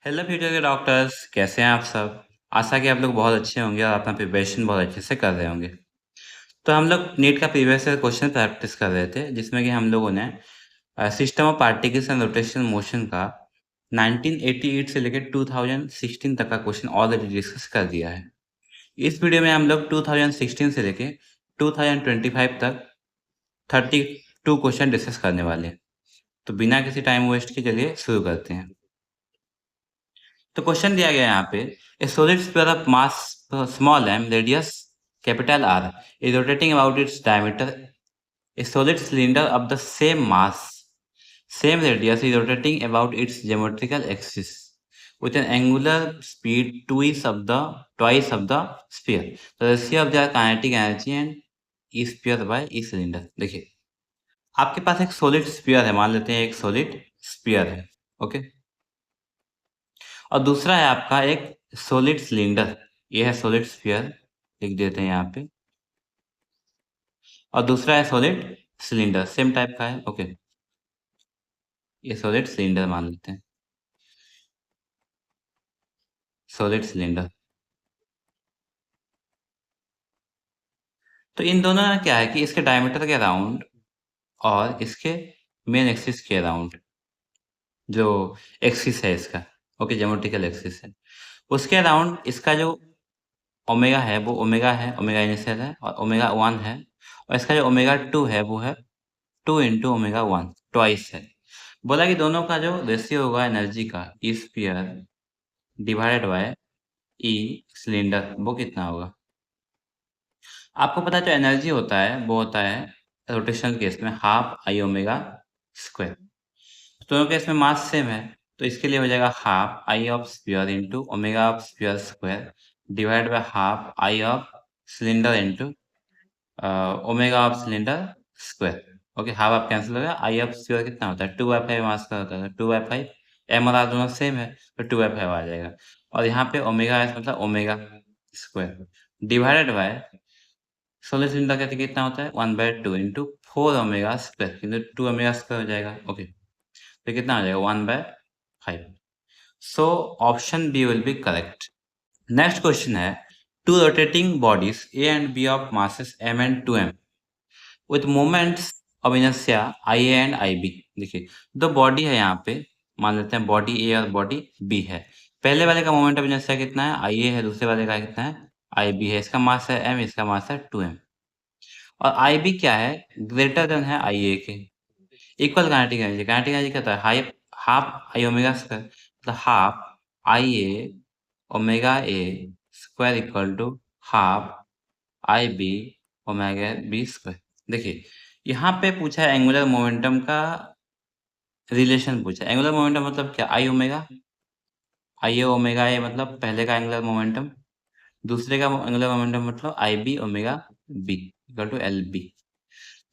Hello future के doctors, कैसे हैं आप सब? आशा कि आप लोग बहुत अच्छे होंगे और अपना प्रिपरेशन बहुत अच्छे से कर रहे होंगे। तो हम लोग नीट का प्रीवियस ईयर क्वेश्चन प्रैक्टिस कर रहे थे, जिसमें कि हम लोगों ने system of particles and rotation motion का 1988 से लेकर 2016 तक का क्वेश्चन ऑलरेडी डिस्कस कर दिया है। इस वीडियो में हम लोग 2016 से लेकर 2025 तक 32 क्वेश्चन डिस्कस करने वाले हैं। तो बिना किसी टाइम वेस्ट के चलिए शुरू करते हैं। तो क्वेश्चन दिया गया है यहाँ पे, ए solid sphere of mass small m radius capital R is rotating about its diameter. A solid cylinder of the same mass, same radius is rotating about its geometrical axis with an angular speed twice of the sphere. The ratio of their kinetic energy and E sphere by E cylinder. देखिए, आपके पास एक solid sphere है, मान लेते हैं एक solid sphere है, okay. और दूसरा है आपका एक सॉलिड सिलेंडर, ये है सॉलिड स्फीयर, लिख देते हैं यहाँ पे। और दूसरा है सॉलिड सिलेंडर, सेम टाइप का है, ओके। ये सॉलिड सिलेंडर मान लेते हैं, सॉलिड सिलेंडर। तो इन दोनों में क्या है कि इसके डायमीटर के अराउंड और इसके मेन एक्सिस के अराउंड, जो एक्सिस है इसका, ओके, ज्योमेट्रिकल एक्सिस है, उसके अराउंड इसका जो ओमेगा है वो ओमेगा है, ओमेगा इनिशियल है, और ओमेगा 1 है। और इसका जो ओमेगा 2 है वो है 2 इंटू ओमेगा 1, ट्वाइस है। बोला कि दोनों का जो रेशियो होगा एनर्जी का, E sphere divided by E cylinder, वो कितना होगा? आपको पता है जो एनर्जी होता है वो होता है रोटेशनल केस में हाफ आई ओमेगा स्क्वायर। दोनों केस में मास सेम है, तो इसके लिए हो जाएगा half I of sphere into omega of sphere square divide by half I of cylinder into omega of cylinder square. Okay, half आप कैंसिल हो गया। आई ऑफ स्क्वायर कितना होता है? 2/5 मास का होता है, 2/5 एम और आर दोनों सेम है, तो 2/5 आ जाएगा। और यहाँ पे ओमेगा एस मतलब omega square divided by solar cylinder कहते कितना होता है? 1/2 इंटू 4 ओमेगा स्क्वायर, किंतु 2 ओमेगा स्क्वायर हो जाएगा, ओके। तो कितना हो जाएगा? 1/5। So option B will be correct. Next question है, two rotating bodies A and B of masses m and 2m with moments of inertia I A and I B. देखिए, दो body है यहाँ पे, मान लेते हैं बॉडी ए और बॉडी बी है। पहले वाले का मोमेंट ऑफ इनर्शिया कितना है? आई ए है, दूसरे वाले का कितना है? आई बी है। इसका मास है m, इसका मास है 2m। और आई बी क्या है? ग्रेटर देन है आई ए के। Equal kinetic energy, kinetic energy क्या होता है? हाई हाफ आई ओमेगा स्क्वायर, मतलब half I A omega A square equal to half I B omega B square. देखिए, यहाँ पे पूछा है एंगुलर मोमेंटम का रिलेशन पूछा है। एंगुलर मोमेंटम मतलब क्या? आई ओमेगा, आई ओमेगा ए मतलब पहले का एंगुलर मोमेंटम, दूसरे का एंगुलर मोमेंटम मतलब I B omega B equal to L B.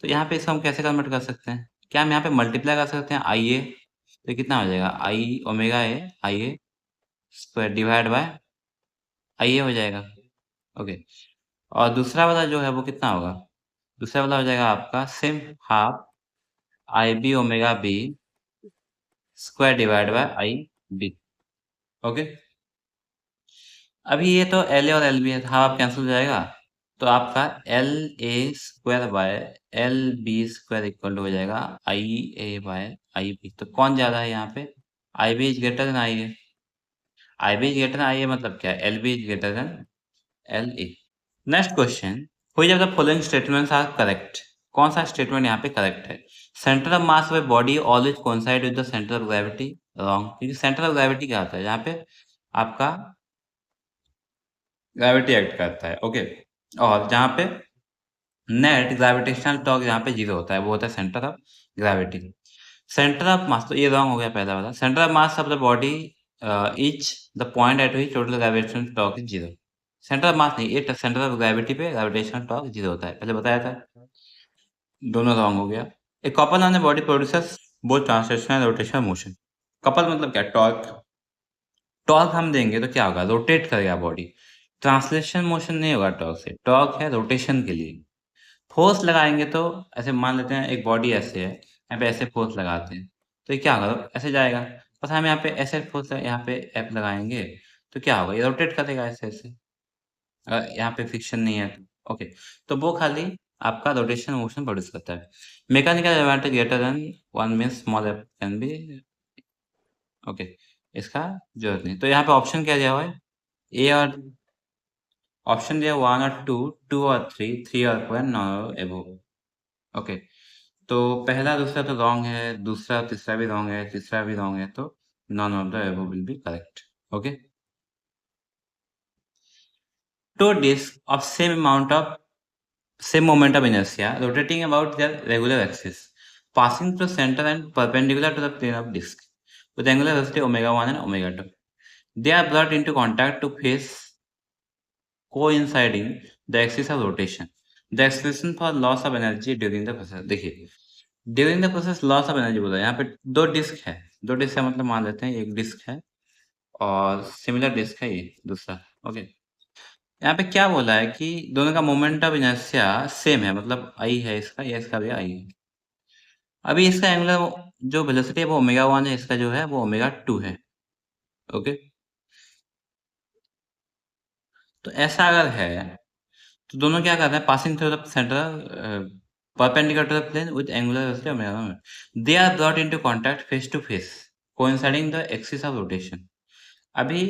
तो यहाँ पे इसको हम कैसे कन्वर्ट कर सकते हैं? क्या हम यहाँ पे मल्टीप्लाई कर सकते हैं आई ए? तो कितना हो जाएगा? I omega A I A square divide by I A हो जाएगा, ओके। और दूसरा वाला जो है वो कितना होगा? दूसरा वाला हो जाएगा आपका same half I B omega B square divide by I B, okay. अभी ये तो एल ए और एल बी है, हाफ कैंसिल हो जाएगा, तो आपका L A square by L B square equal हो जाएगा आई ए बाय आई बी। तो कौन ज्यादा है यहाँ पे? I B is greater than I A. I B is greater than I A मतलब क्या? L B is greater than L A. Next question, which of the following statements are correct? कौन सा स्टेटमेंट यहाँ पे correct है? Centre of mass of body always coincide with the centre of gravity. Wrong, क्योंकि centre of gravity क्या होता है? यहाँ पे आपका ग्रेविटी एक्ट करता है, ओके। और जहाँ पे नेट ग्रेविटेशनल टॉर्क यहाँ पे 0 होता है, वो होता है centre of gravity. Centre of मास, तो ये रॉन्ग हो गया पहला वाला। Centre of mass of the body is the point at which total gravitational torque is 0। Centre of मास नहीं, ये सेंटर ऑफ ग्रेविटी पे ग्रेविटेशनल टॉर्क 0 होता है, पहले बताया था। दोनों रॉन्ग हो गया। A couple on the body produces both translational and rotational motion. Couple मतलब क्या? टॉर्क। टॉर्क हम देंगे तो क्या होगा? रोटेट करेगा बॉडी। ट्रांसलेशन मोशन नहीं होगा टॉर्क से, टॉर्क है रोटेशन के लिए। फोर्स लगाएंगे तो ऐसे मान लेते हैं एक बॉडी ऐसे है, यहाँ पे ऐसे फोर्स लगाते हैं, तो ये क्या होगा? ऐसे जाएगा। बस हम यहाँ पे ऐसे फोर्स यहाँ पे एफ लगाएँगे, तो क्या होगा? ये रोटेट करेगा ऐसे-ऐसे। यहाँ पे फ्रिक्शन नहीं है तो। ओके, तो वो खाली आपका रोटेशन मोशन प्रोड्यूस करता है। Mechanical advantage greater than 1 means small F can be okay, इसका ज़रूरत नहीं। तो यहाँ पे ऑप्शन क्या दिया हुआ है? ए और ऑप्शन दिया 1 और 2, 2 और 3, 3 और 4, नॉन और अबोव। ओके, तो पहला, दूसरा तो रॉन्ग है, दूसरा, तीसरा भी रॉन्ग है, तीसरा भी रॉन्ग है, तो non of the above will be correct. Okay, two disks of same moment of inertia rotating about their regular axis, passing through center and perpendicular to the plane of disk with angular velocity omega 1 and omega 2. They are brought into contact to face coinciding the axis of rotation. The expression for loss of energy during the process. देखिए, during the process loss of energy बोला है। यहाँ पे दो disc है, दो disc है मतलब मान लेते हैं एक डिस्क है और सिमिलर डिस्क है ये दूसरा। ओके, यहाँ पे क्या बोला है कि दोनों का मोमेंट ऑफ इनर्शिया सेम है, मतलब आई है इसका, या इसका भी आई है। अभी इसका एंगुलर जो वेलोसिटी है वो ओमेगा 1 है, इसका जो है वो ओमेगा 2 है। ओके, तो ऐसा अगर है तो दोनों क्या कर रहे हैं? Passing through the centre perpendicular to the plane with angular velocity omega 1। They are brought into contact face to face coinciding the axis of rotation. अभी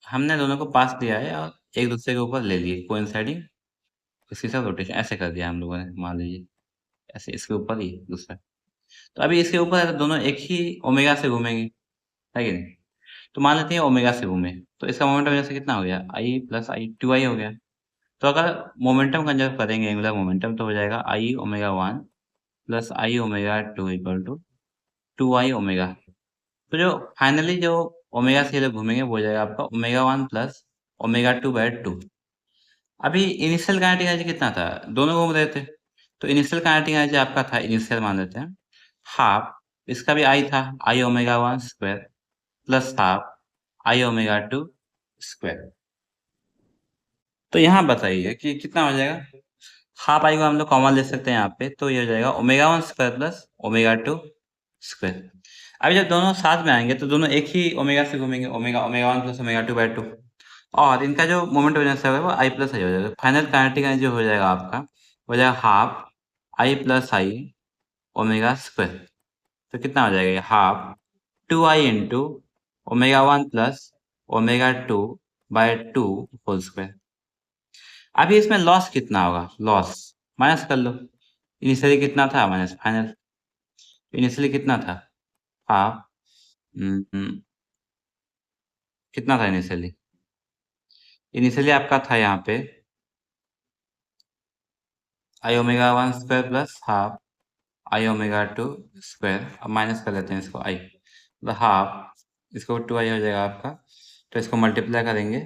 हमने दोनों को पास दिया है और एक दूसरे के ऊपर ले लिए कोइंसाइडिंग एक्सिस ऑफ रोटेशन, ऐसे कर दिया हम लोगों ने, मान लीजिए ऐसे इसके ऊपर ही दूसरा। तो अभी इसके ऊपर दोनों एक ही ओमेगा से घूमेंगे, है कि नहीं? तो मान लेते हैं ओमेगा से घूमे, तो इसका मोमेंटम जैसे कितना हो गया? आई प्लस आई 2 आई हो गया। तो अगर मोमेंटम कंजर्व करेंगे एंगुलर मोमेंटम, तो हो जाएगा I omega 1 plus I omega 2 equal to 2 I omega. तो जो फाइनली जो ओमेगा से ये लोग घूमेंगे वो हो जाएगा आपका ओमेगा 1 प्लस ओमेगा 2 बाय 2। अभी इनिशियल काइनेटिक एनर्जी कितना था? दोनों घूम रहे थे, तो इनिशियल काइनेटिक एनर्जी आपका था, इनिशियल मान लेते हैं हाफ, इसका भी आई था, I omega 1 square plus half I omega 2 square. तो यहाँ बताइए कि कितना हो जाएगा? हाफ आई को हम लोग कॉमन ले सकते हैं यहाँ पे, तो ये हो जाएगा omega 1 square plus omega 2 square. अभी जब दोनों साथ में आएंगे तो दोनों एक ही ओमेगा से घूमेंगे, omega omega 1 plus omega 2 by 2, और इनका जो मोमेंट ऑफ इनर्शिया होगा वो आई प्लस आई हो जाएगा। फाइनल काइनेटिक एनर्जी हो जाएगा आपका, हो जाएगा half I plus I omega square. तो कितना हो जाएगा ये? Half 2 I into omega 1 plus omega 2 by 2 whole square. अभी इसमें लॉस कितना होगा? लॉस माइनस कर लो, इनिशियली कितना था माइनस फाइनल, इनिशियली कितना था? हाफ कितना था इनिशियली? इनिशियली आपका था यहाँ पे I omega 1 square plus half I omega 2 square. अब माइनस कर लेते हैं इसको आई, मतलब हाफ, इसको 2 आई हो जाएगा आपका, तो इसको मल्टीप्लाई करेंगे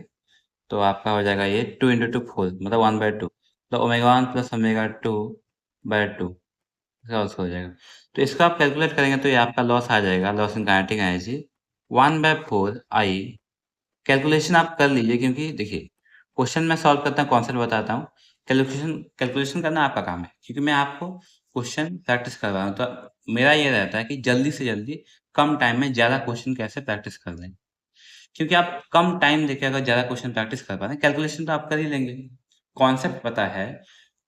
तो आपका हो जाएगा ये 2 इंटू 2 फोल, मतलब 1 बाय 2, तो omega 1 plus omega 2 by 2 loss हो जाएगा। तो इसको आप कैलकुलेट करेंगे तो ये आपका लॉस आ जाएगा, loss in kinetic energy 1 by 4 I. Calculation आप कर लीजिए, क्योंकि देखिए क्वेश्चन मैं सॉल्व करता हूँ, कॉन्सेप्ट बताता हूँ, कैलकुलेशन कैलकुलेशन करना आपका काम है, क्योंकि मैं आपको क्वेश्चन प्रैक्टिस कर रहा हूँ। तो मेरा ये रहता है कि जल्दी से जल्दी कम टाइम में ज़्यादा क्वेश्चन कैसे प्रैक्टिस कर लें, क्योंकि आप कम टाइम देके अगर ज़्यादा क्वेश्चन प्रैक्टिस कर पा रहे हैं, कैलकुलेशन तो आप कर ही लेंगे। कॉन्सेप्ट पता है,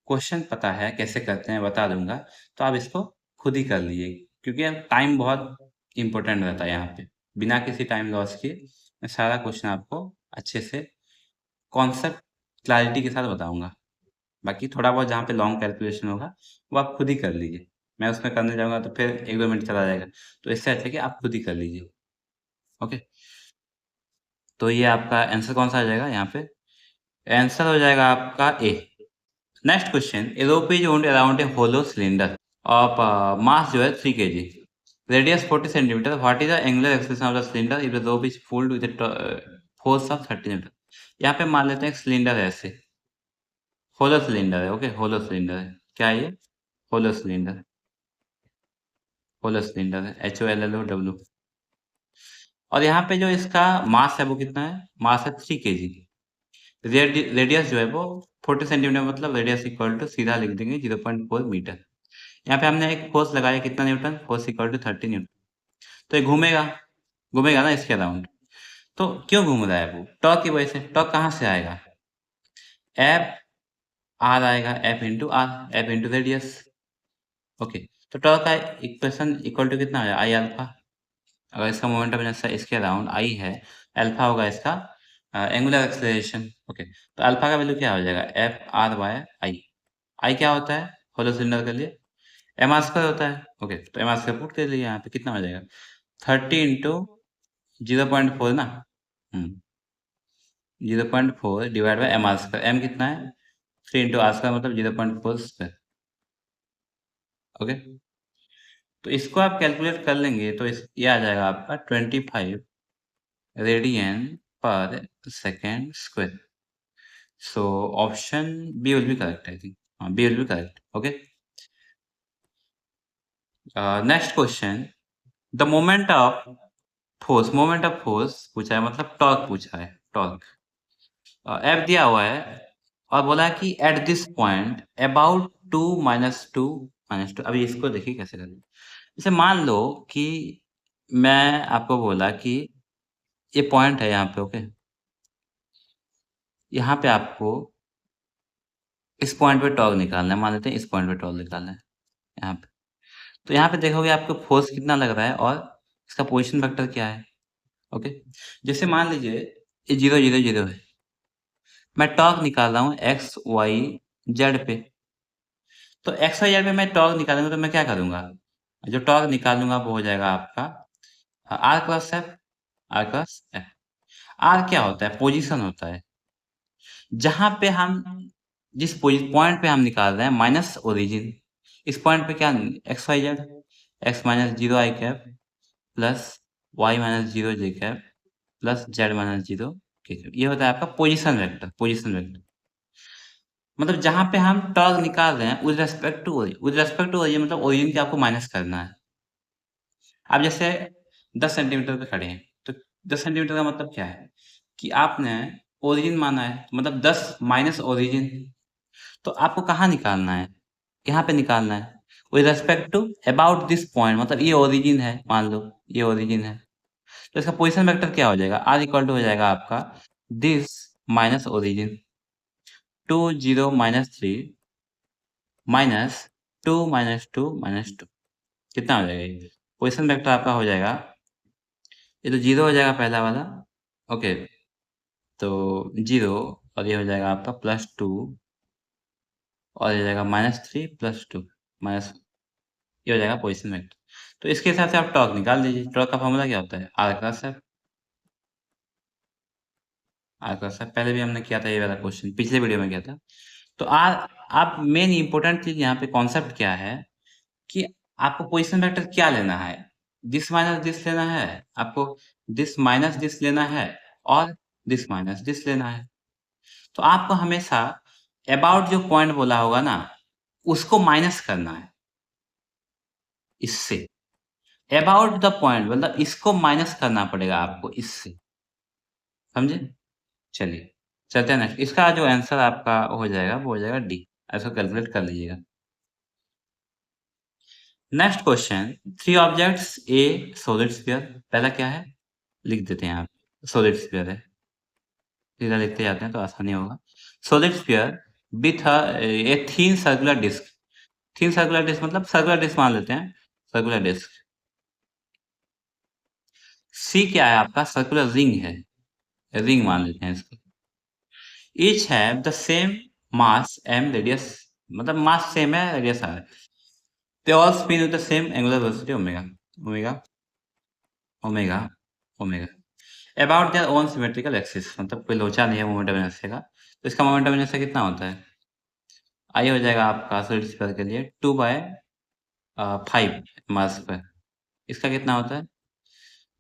क्वेश्चन पता है कैसे करते हैं, बता दूँगा, तो आप इसको खुद ही कर लीजिए, क्योंकि टाइम बहुत इम्पोर्टेंट रहता है यहाँ पे। बिना किसी टाइम लॉस किए मैं सारा क्वेश्चन आपको अच्छे से कॉन्सेप्ट क्लैरिटी के साथ बताऊँगा। बाकी थोड़ा बहुत जहाँ पे लॉन्ग कैलकुलेशन होगा, वो आप खुद ही कर लीजिए। मैं उसमें करने जाऊँगा तो फिर 1-2 मिनट चला जाएगा, तो इससे अच्छा है कि आप खुद ही कर लीजिए। ओके? तो ये आपका आंसर कौन-सा आ जाएगा यहाँ पे? आंसर हो जाएगा आपका A. Next question, a rope is wound around a hollow cylinder of mass जो है 3 kg, radius 40 centimetre, what is the angular acceleration of the cylinder if the rope is pulled with force of 30 newton. यहाँ पे मान लेते हैं एक cylinder है ऐसे, होलो सिलिंडर है। ओके, होलो सिलिंडर है। क्या है ये? होलो सिलिंडर, होलो सिलिंडर है, HOLLOW। और यहाँ पे जो इसका मास है वो कितना है? मास है 3 केजी। रेडियस जो है वो 40 सेंटीमीटर, मतलब रेडियस इक्वल टू सीधा लिख देंगे 0.4 मीटर। यहाँ पे हमने एक फोर्स लगाया, कितना newton? Force equal to 30 newton. तो ये घूमेगा, घूमेगा ना इसके अराउंड। तो क्यों घूम रहा है वो? टॉर्क की वजह से। टॉर्क कहाँ से आएगा? एफ आर आएगा, F into R, F into radius. Okay, तो टॉर्क का इक्वेशन इक्वल टू कितना हो जाएगा? I alpha. अगर इसका मोमेंट ऑफ इनर्शिया इसके अराउंड आई है, अल्फा होगा इसका एंगुलर एक्सेलरेशन। ओके, तो अल्फा का वैल्यू क्या हो जाएगा? F R by I. I क्या होता है होलो सिलेंडर के लिए? एम आर स्क्वायर होता है। ओके, तो एम आर स्क्वायर पुट कर लिए यहाँ पे, कितना हो जाएगा? 30 इंटू 0.4 ना। 0.4 divide by M R square. M कितना है? 3 इंटू आर स्क्वायर, मतलब 0.4 स्क्वायर। ओके, तो इसको आप कैलकुलेट कर लेंगे तो ये आ जाएगा आपका 25 radian per second square. So option B will be correct, I think. हाँ, B will be correct. Okay, next question. The moment of force पूछा है, मतलब टॉर्क पूछा है, टॉर्क। एफ दिया हुआ है और बोला है कि एट दिस पॉइंट अबाउट 2 - 2 - 2। अभी इसको देखिए कैसे करें। जैसे मान लो कि मैं आपको बोला कि ये पॉइंट है यहाँ पे। ओके, यहाँ पे आपको इस पॉइंट पे टॉर्क निकालना है। मान लेते हैं इस पॉइंट पे टॉर्क निकालना है यहाँ पे। तो यहाँ पे देखोगे आपको फोर्स कितना लग रहा है और इसका पोजीशन वेक्टर क्या है। ओके, जैसे मान लीजिए ये 0 0 0 है, मैं टॉर्क निकाल रहा हूँ एक्स वाई जेड पे। तो एक्स वाई जेड पे मैं टॉर्क निकालूंगा तो मैं क्या करूंगा? जो टॉर्क निकालूंगा वो हो जाएगा आपका R cross F. R cross F. R क्या होता है? पोजीशन होता है। जहां पे हम जिस पॉइंट पे हम निकाल रहे हैं माइनस ओरिजिन, इस पॉइंट पे क्या X Y Z, X minus 0 I cap plus Y minus 0 J cap plus Z minus 0 K cap. ये होता है आपका पोजीशन वेक्टर। पोजीशन वेक्टर मतलब जहां पे हम टॉर्क निकाल रहे हैं विद रेस्पेक्ट टू ओरिजिन, मतलब ओरिजिन के आपको माइनस करना है। आप जैसे 10 सेंटीमीटर पे खड़े हैं, तो 10 सेंटीमीटर का मतलब क्या है कि आपने ओरिजिन माना है, मतलब 10 माइनस ओरिजिन। तो आपको कहाँ निकालना है? यहाँ पे निकालना है with respect to about this point, मतलब ये ओरिजिन है, मान लो ये ओरिजिन है। तो इसका पोजीशन वेक्टर क्या हो जाएगा? आर इक्वल टू हो जाएगा आपका दिस माइनस ओरिजिन 2 0 -3 माइनस 2 - 2 - 2। कितना हो जाएगा ये? पोजीशन वेक्टर आपका हो जाएगा, ये तो 0 हो जाएगा पहला वाला। ओके, तो 0 और ये हो जाएगा आपका +2 और ये हो जाएगा -3 +2 माइनस, ये हो जाएगा पोजीशन वेक्टर। तो इसके हिसाब से आप टॉर्क निकाल दीजिए। टॉर्क का फॉर्मूला क्या होता है? R cross F. R cross F पहले भी हमने किया था, ये वाला क्वेश्चन पिछले वीडियो में किया था। तो आर, आप मेन इंपॉर्टेंट चीज यहाँ पे कॉन्सेप्ट क्या है कि आपको पोजीशन वेक्टर क्या लेना है? दिस माइनस दिस लेना है आपको, दिस माइनस दिस लेना है और दिस माइनस दिस लेना है। तो आपको हमेशा अबाउट जो पॉइंट बोला होगा ना, उसको माइनस करना है इससे। अबाउट द पॉइंट मतलब इसको माइनस करना पड़ेगा आपको इससे, समझे? चलिए, चलते हैं नेक्स्ट। इसका जो आंसर आपका हो जाएगा वो हो जाएगा डी। ऐसा कैलकुलेट कर लीजिएगा। Next question. 3 ऑब्जेक्ट्स ए सॉलिड स्फीयर। पहला क्या है लिख देते हैं आप, सॉलिड स्फीयर है, सीधा लिखते जाते हैं तो आसानी होगा। Solid sphere with a thin circular disc. Thin circular disc मतलब सर्कुलर डिस्क मान लेते हैं, सर्कुलर डिस्क। सी क्या है आपका? सर्कुलर रिंग है, रिंग मान लेते हैं इसको। Each have the same mass M radius, मतलब मास सेम है, radius R. They all spin with the same angular velocity omega. Omega omega omega about their own symmetrical axis, मतलब कोई लोचा नहीं है मोमेंट ऑफ इनर्शिया का। तो इसका मोमेंट ऑफ इनर्शिया कितना होता है? आई हो जाएगा आपका सॉलिड स्फीयर के लिए 2/5 मास स्क्वायर। इसका कितना होता है?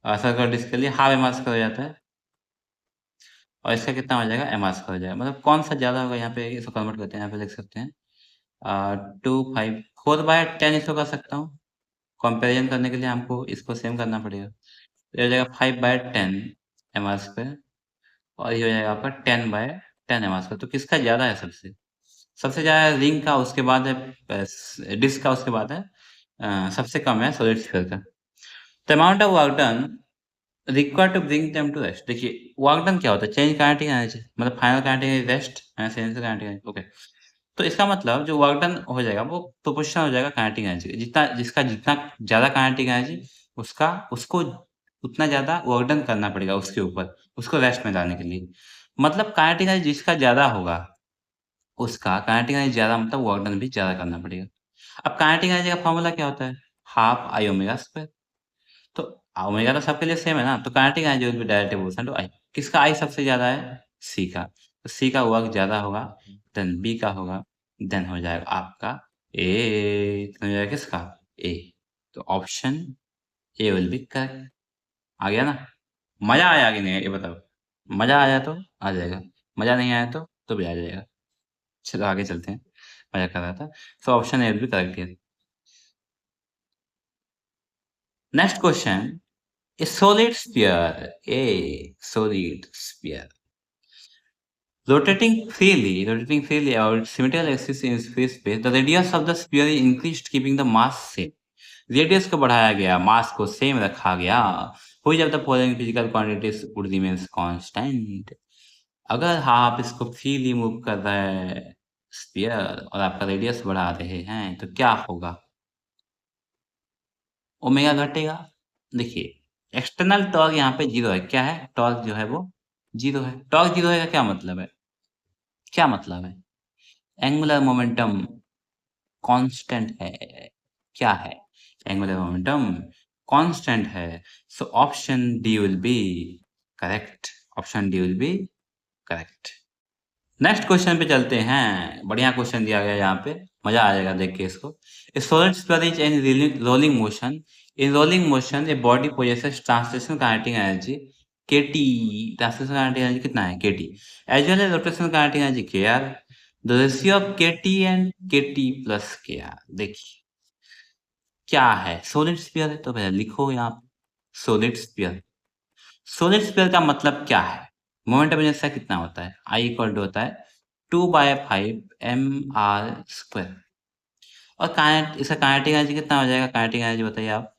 सर्कुलर डिस्क के लिए हाफ एम आर स्क्वायर हो जाता है और इसका कितना हो जाएगा? एम आर स्क्वायर हो जाएगा। मतलब कौन सा ज़्यादा होगा यहाँ पे, इसको कन्वर्ट करते हैं, यहाँ पे लिख सकते हैं 2 5 4/10 इसको कर सकता हूँ। कंपैरिजन करने के लिए हमको इसको सेम करना पड़ेगा। तो ये हो जाएगा 5/10 एम आर स्क्वायर और ये हो जाएगा आपका 10/10 एम आर स्क्वायर। तो किसका ज़्यादा है सबसे? सबसे ज़्यादा रिंग का, उसके बाद है डिस्क का, उसके बाद है सबसे कम है सॉलिड स्फीयर का। The amount of work done required to bring them to rest. देखिए वर्क डन क्या होता है? चेंज काइनेटिक एनर्जी, मतलब final kinetic energy rest and sense kinetic energy. Okay, तो इसका मतलब जो वर्क डन हो जाएगा वो प्रोपोर्शनल हो जाएगा काइनेटिक एनर्जी के। जितना ज़्यादा काइनेटिक एनर्जी उसका उसको उतना ज़्यादा वर्क डन करना पड़ेगा उसके ऊपर, उसको रेस्ट में लाने के लिए। मतलब काइनेटिक एनर्जी जिसका ज़्यादा होगा, उसका काइनेटिक एनर्जी ज़्यादा मतलब वर्क डन भी ज़्यादा करना पड़ेगा। अब काइनेटिक एनर्जी का फ़ॉर्मूला क्या होता है? Half I omega square. तो ओमेगा तो सबके लिए सेम है ना, तो kinetic energy will be directly proportional to I. किसका आई सबसे ज़्यादा है? सी का। तो सी का वर्क ज़्यादा होगा, देन बी का होगा, देन हो जाएगा आपका ए, हो जाएगा किसका? ए। तो option A will be correct. आ गया ना? मज़ा आया कि नहीं ये बताओ? मज़ा आया तो आ जाएगा, मज़ा नहीं आया तो भी आ जाएगा। चलो आगे चलते हैं, मज़ा कर रहा था। सो option A will be correct here. Next question, a solid sphere, a solid sphere, rotating freely about symmetrical axis in space. The radius of the sphere is increased, keeping the mass same. Radius को बढ़ाया गया, मास को same रखा गया। हुई जब the following physical quantities would remains constant. अगर आप इसको फ्रीली मूव कर रहे हैं स्फीयर और आपका रेडियस बढ़ा रहे हैं तो क्या होगा? ओमेगा घटेगा। देखिए एक्सटर्नल टॉर्क यहाँ पे 0 है। क्या है? टॉर्क जो है वो 0 है। टॉर्क 0 है का क्या मतलब है? क्या मतलब है? एंगुलर मोमेंटम कांस्टेंट है। क्या है? एंगुलर मोमेंटम कांस्टेंट है। सो option D will be correct. Option D will be correct. Next question पे चलते हैं। बढ़िया क्वेश्चन दिया गया यहाँ पे, मजा आ जाएगा देख के इसको। A solid sphere is in rolling motion. In rolling motion, a body possesses translational kinetic energy kT. Translational kinetic energy कितना है? kT. As well as rotational kinetic energy kr. The ratio of kT and kT plus kr. देखिए क्या है? Solid sphere है तो पहले लिखो यहाँ पे सोलिड स्फीयर। सोलिड स्फीयर का मतलब क्या है? मोमेंट ऑफ इनर्शिया कितना होता है? I इक्वल टू होता है 2/5 mr²। और इसका काइनेटिक एनर्जी कितना हो जाएगा? काइनेटिक एनर्जी बताइए आप।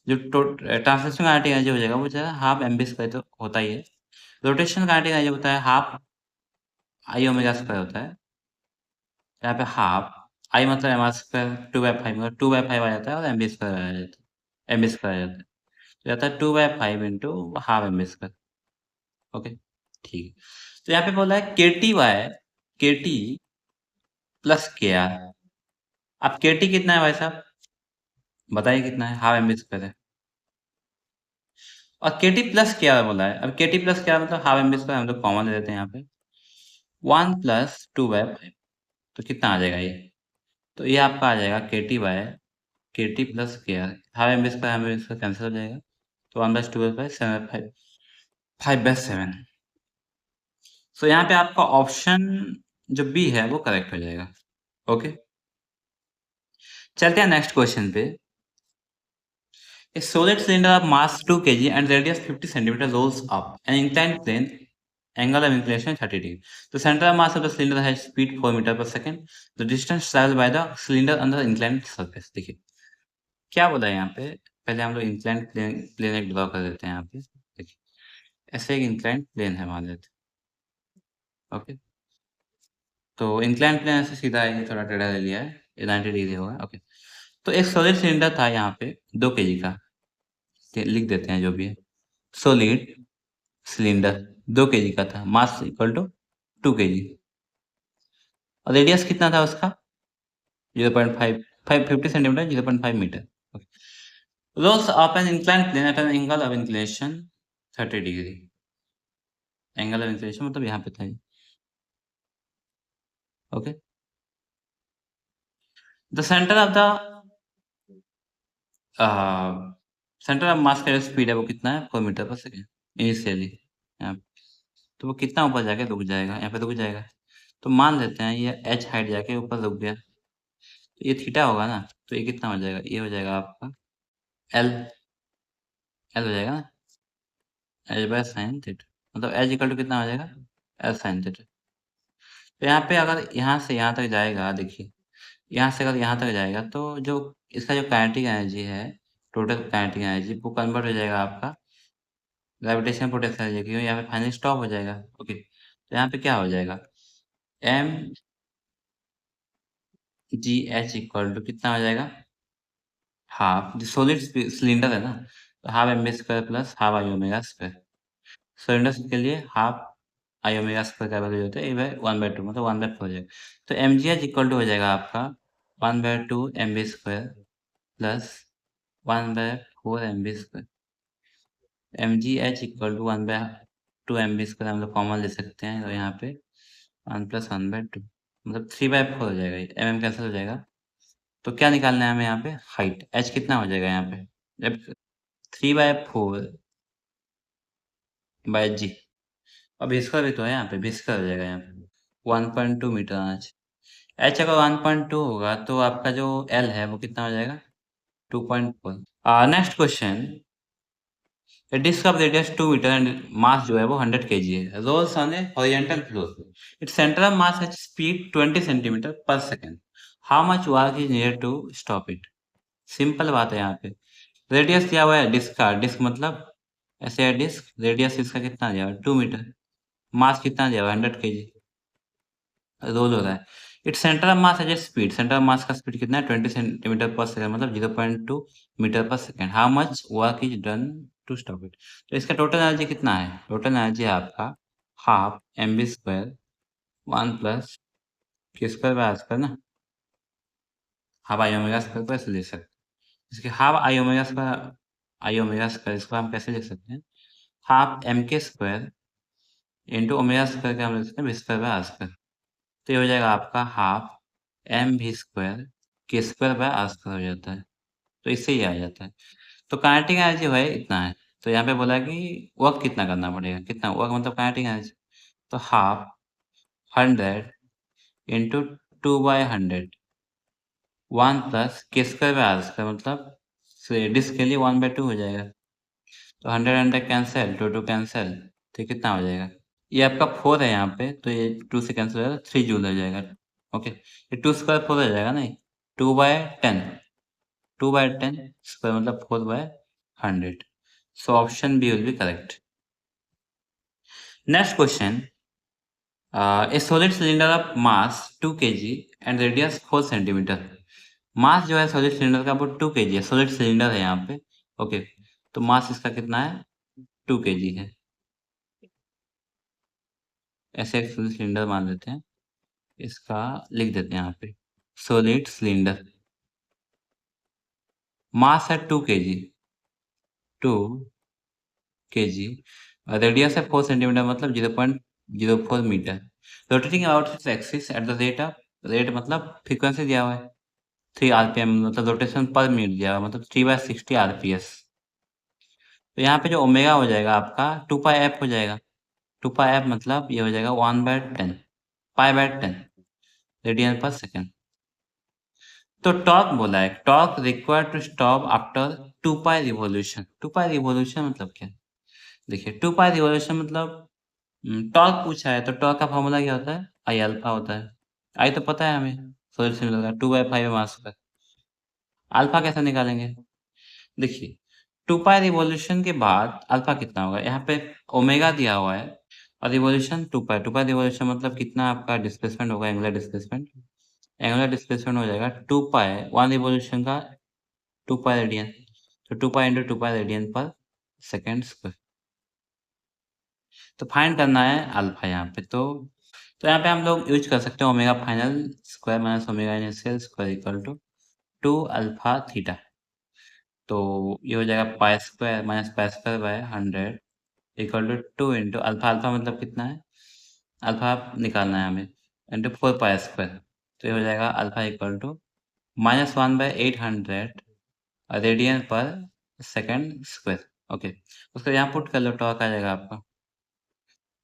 जो ट्रांसलेशन काइनेटिक एनर्जी हो जाएगा वो जाएगा हाफ एम बी स्क्वायर, तो होता ही है। रोटेशन काइनेटिक एनर्जी होता है हाफ आई ओमेगा स्क्वायर होता है। यहाँ पे हाफ आई मतलब एम आर स्क्वायर 2/5, मतलब 2/5 आ जाता है और एम बी स्क्वायर आ जाता है, एम बी स्क्वायर आ जाता है, तो जाता है 2/5 into half M B square. Okay ठीक है। तो यहाँ पे बोला है के टी प्लस के आर। अब के टी कितना है भाई साहब? बताइए कितना है? हाफ एम बी स्क्वायर है। और के टी प्लस क्या बोला है? अब के टी प्लस क्या मतलब हाफ एम बी स्क्वायर, हम लोग कॉमन ले लेते हैं यहाँ पे। 1 प्लस 2/5, तो कितना आ जाएगा ये? तो ये आपका आ जाएगा K T plus K R. Half M B square cancel हो जाएगा, तो 1/2/5 7/5 5/7। सो यहाँ पे आपका ऑप्शन जो बी है वो करेक्ट हो जाएगा। ओके चलते हैं नेक्स्ट क्वेश्चन पे। A solid cylinder of mass 2 kg and radius 50 cm rolls up an inclined plane, angle of inclination 30 degree. The center of mass of the cylinder has speed 4 meter per second. The distance traveled by the cylinder under the inclined surface. देखिए क्या बोला है यहाँ पे? पहले हम लोग inclined plane एक ड्रॉ कर देते हैं यहाँ पे। देखिए ऐसे एक inclined प्लेन है मान लेते हैं। ओके तो inclined प्लेन ऐसे सीधा है, थोड़ा टेढ़ा ले लिया है, ये 90 डिग्री होगा। ओके तो एक सॉलिड सिलेंडर था यहाँ पे 2 kg का, लिख देते हैं जो भी है। सॉलिड सिलेंडर 2 केजी का था, मास इक्वल टू 2 केजी, और रेडियस कितना था उसका? 0.5 50 centimetre 0.5 metre. Rolls up an inclined plane at an angle of inclination 30 degree. Angle of inclination मतलब यहाँ पे था ये। Okay the centre of mass का जो स्पीड है वो कितना है? 4 मीटर पर सेकेंड इनिशियली यहाँ पे। तो वो कितना ऊपर जाके रुक जाएगा? यहाँ पे रुक जाएगा। तो मान लेते हैं ये h हाइट जाके ऊपर रुक गया, तो ये थीटा होगा ना, तो ये कितना हो जाएगा? ये हो जाएगा आपका एल हो जाएगा ना, एच बाय साइन थीटा, मतलब एच इक्वल टू कितना हो जाएगा? L sine theta. तो यहाँ पे अगर यहाँ से यहाँ तक जाएगा, देखिए यहाँ से अगर यहाँ तक जाएगा तो जो इसका जो काइनेटिक एनर्जी है, टोटल काइनेटिक एनर्जी वो कन्वर्ट हो जाएगा आपका ग्रेविटेशन पोटेंशियल है क्योंकि यहाँ पे फाइनली स्टॉप हो जाएगा। ओके, तो यहाँ पे क्या हो जाएगा, M G H equal to कितना हो जाएगा, हाफ, जो सॉलिड सिलेंडर है ना, तो half M B square plus half I omega square. Cylinder के लिए हाफ आई ओमेगा स्क्वायर का वैल्यू होता है ए बाय 1/2, मतलब 1/4 हो जाएगा। तो M G H equal to हो जाएगा आपका 1/2 M B square plus 1/4 M B square. M G H equal to 1/2 M B square हम लोग कॉमन ले सकते हैं, तो यहाँ पे 1 प्लस 1/2 मतलब 3/4 हो जाएगा, एम एम कैंसिल हो जाएगा। तो क्या निकालना है हमें यहाँ पे, हाइट, एच कितना हो जाएगा यहाँ पे, जब 3/4 बाय जी, अब इसका भी तो है यहाँ पे, भी इसका हो जाएगा यहाँ पे 1.2 मीटर आना चाहिए। एच अगर 1.2 होगा तो आपका जो एल है वो कितना हो जाएगा, 2.4। Next question, A disk of radius 2 meter and mass जो है वो 100 kg है, rolls on a horizontal floor. Its center of mass has speed 20 centimeter per second. How much work is needed to stop it? Simple बात है यहाँ पे। Radius दिया हुआ है डिस्क का, डिस्क मतलब ऐसे है डिस्क, रेडियस इसका कितना दिया हुआ है 2 मीटर, मास कितना दिया हुआ है 100 kg, रोल हो रहा है। इट्स सेंटर ऑफ मास है स्पीड, सेंटर ऑफ मास का स्पीड कितना है 20 सेंटीमीटर पर सेकंड, मतलब 0.2 मीटर पर second. How much work is done to stop it, तो इसका टोटल एनर्जी कितना है, टोटल एनर्जी है आपका half M B square 1 plus K square by R square ना, हाफ आई ओमेगा स्क्वायर को ऐसे लिख सकते हैं। इसके half I omega square, I omega square इसको हम कैसे लिख सकते हैं, half M K square into omega square का हम लिख सकते हैं स्क्वायर बाय आर स्क्वायर। तो ये हो जाएगा आपका हाफ एम भी स्क्वायर के स्क्वायर बाय आर स्क्वायर हो जाता है, तो इससे ही आ जाता है। तो काइनेटिक एनर्जी है इतना है, तो यहाँ पे बोला कि वर्क कितना करना पड़ेगा, कितना वर्क मतलब काइनेटिक एनर्जी, तो half 100 into 2/100 1 plus K square by R square, मतलब डिस्क के लिए 1/2 हो जाएगा। तो 100 कैंसिल, 2 कैंसिल, तो ये कितना हो जाएगा, ये आपका 4 है यहाँ पे, तो ये 2 से कैंसिल हो जाएगा, 3 जूल हो जाएगा। ओके, ये 2 स्क्वायर 4 हो जाएगा नहीं, 2/10, 2/10 स्क्वायर मतलब 4/100। So option B will be correct. Next question, a solid cylinder of mass 2 kg and radius 4 centimetre. Mass जो है सॉलिड सिलेंडर का वो 2 kg है, सॉलिड सिलेंडर है यहाँ पे। ओके, तो मास इसका कितना है 2 kg है, ऐसे एक सॉलिड सिलेंडर मान लेते हैं, इसका लिख देते हैं यहाँ पे सॉलिड सिलेंडर, मास है 2 kg, 2 kg, रेडियस है 4 सेंटीमीटर मतलब 0.04 metre. Rotating about its axis at the rate of, rate मतलब फ्रीक्वेंसी दिया हुआ है 3 आरपीएम, मतलब रोटेशन पर मिनट दिया हुआ है, मतलब 3/60 आरपीएस। तो यहाँ पे जो ओमेगा हो जाएगा आपका 2πf हो जाएगा, 2πf मतलब ये हो जाएगा 1/10, पाई/10 रेडियन पर सेकेंड। तो टॉर्क बोला है, torque required to stop after 2π revolution. 2π revolution मतलब क्या, देखिए 2π रिवॉल्यूशन मतलब टॉर्क पूछा है, तो टॉर्क का फॉर्मूला क्या होता है, आई अल्फा होता है। आई तो पता है हमें, सॉलिड सिलेंडर का 2/5 मास का, अल्फा कैसे निकालेंगे, देखिए 2π रिवॉल्यूशन के बाद अल्फा कितना होगा, यहाँ पे ओमेगा दिया हुआ है और रिवॉल्यूशन 2π, 2π रिवॉल्यूशन मतलब कितना आपका डिस्प्लेसमेंट होगा, एंगुलर डिस्प्लेसमेंट, एंगुलर डिस्प्लेसमेंट हो जाएगा 2π 1 रिवॉल्यूशन का 2π रेडियन, तो 2π into 2π radian per second square. तो फाइंड करना है अल्फा यहाँ पे, तो यहाँ पे हम लोग यूज कर सकते हैं omega final square minus omega initial square equal to 2 alpha theta. तो ये हो जाएगा pi square minus pi square by 100 equal to 2 into alpha, alpha मतलब कितना है, अल्फा निकालना है हमें, इंटू 4π स्क्वायर। तो ये हो जाएगा alpha equal to -1/800 radian per second square. Okay, उसको यहाँ पुट कर लो, टॉर्क आ जाएगा आपका,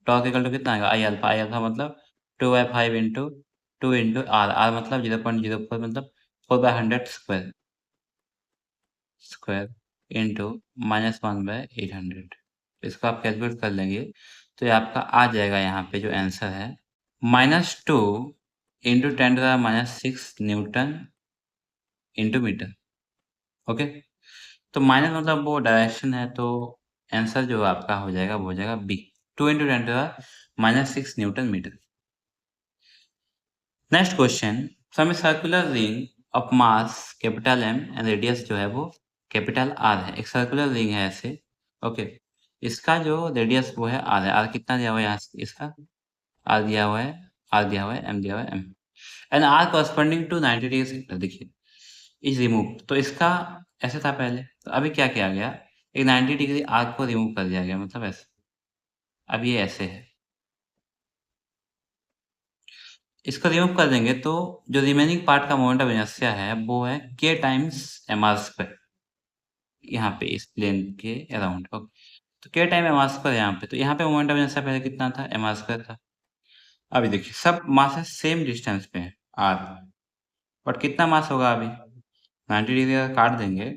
टॉर्क इक्वल टू कितना आएगा, आई अल्फा मतलब 2/5 इंटू 2 इंटू आर, आर मतलब 0.04 मतलब 4/100 स्क्वायर, स्क्वायर इंटू -1/800। इसको आप कैलकुलेट कर लेंगे तो ये आपका आ जाएगा यहाँ पे जो आंसर है -2 into 10⁻⁻6 newton into metre. Okay, तो माइनस मतलब वो डायरेक्शन है, तो आंसर जो आपका हो जाएगा वो हो जाएगा B, 2 × 10⁻⁶ newton metre. Next question, from a circular ring of mass capital M and radius जो है वो कैपिटल आर है। एक सर्कुलर रिंग है ऐसे, ओके। इसका जो रेडियस वो है आर है। आर कितना दिया हुआ है यहाँ से? इसका आर दिया हुआ है, आर दिया हुआ है, एम दिया हुआ है, M. And R corresponding to 90 degree sector, देखिए इज रिमूव। तो इसका ऐसे था पहले, तो अभी क्या किया गया, एक 90 डिग्री आर्क को रिमूव कर दिया गया, मतलब ऐसे। अब ये ऐसे है, इसको रिमूव कर देंगे तो जो रिमेनिंग पार्ट का मोमेंट ऑफ इनर्शिया है वो है k टाइम्स mr², यहाँ पे इस प्लेन के अराउंड, ओके। तो k टाइम mr² यहाँ पे, तो यहाँ पे मोमेंट ऑफ इनर्शिया पहले कितना था, mr² था। अभी देखिए सब मासेस सेम डिस्टेंस पे है r, बट कितना मास होगा अभी, 90 डिग्री अगर काट देंगे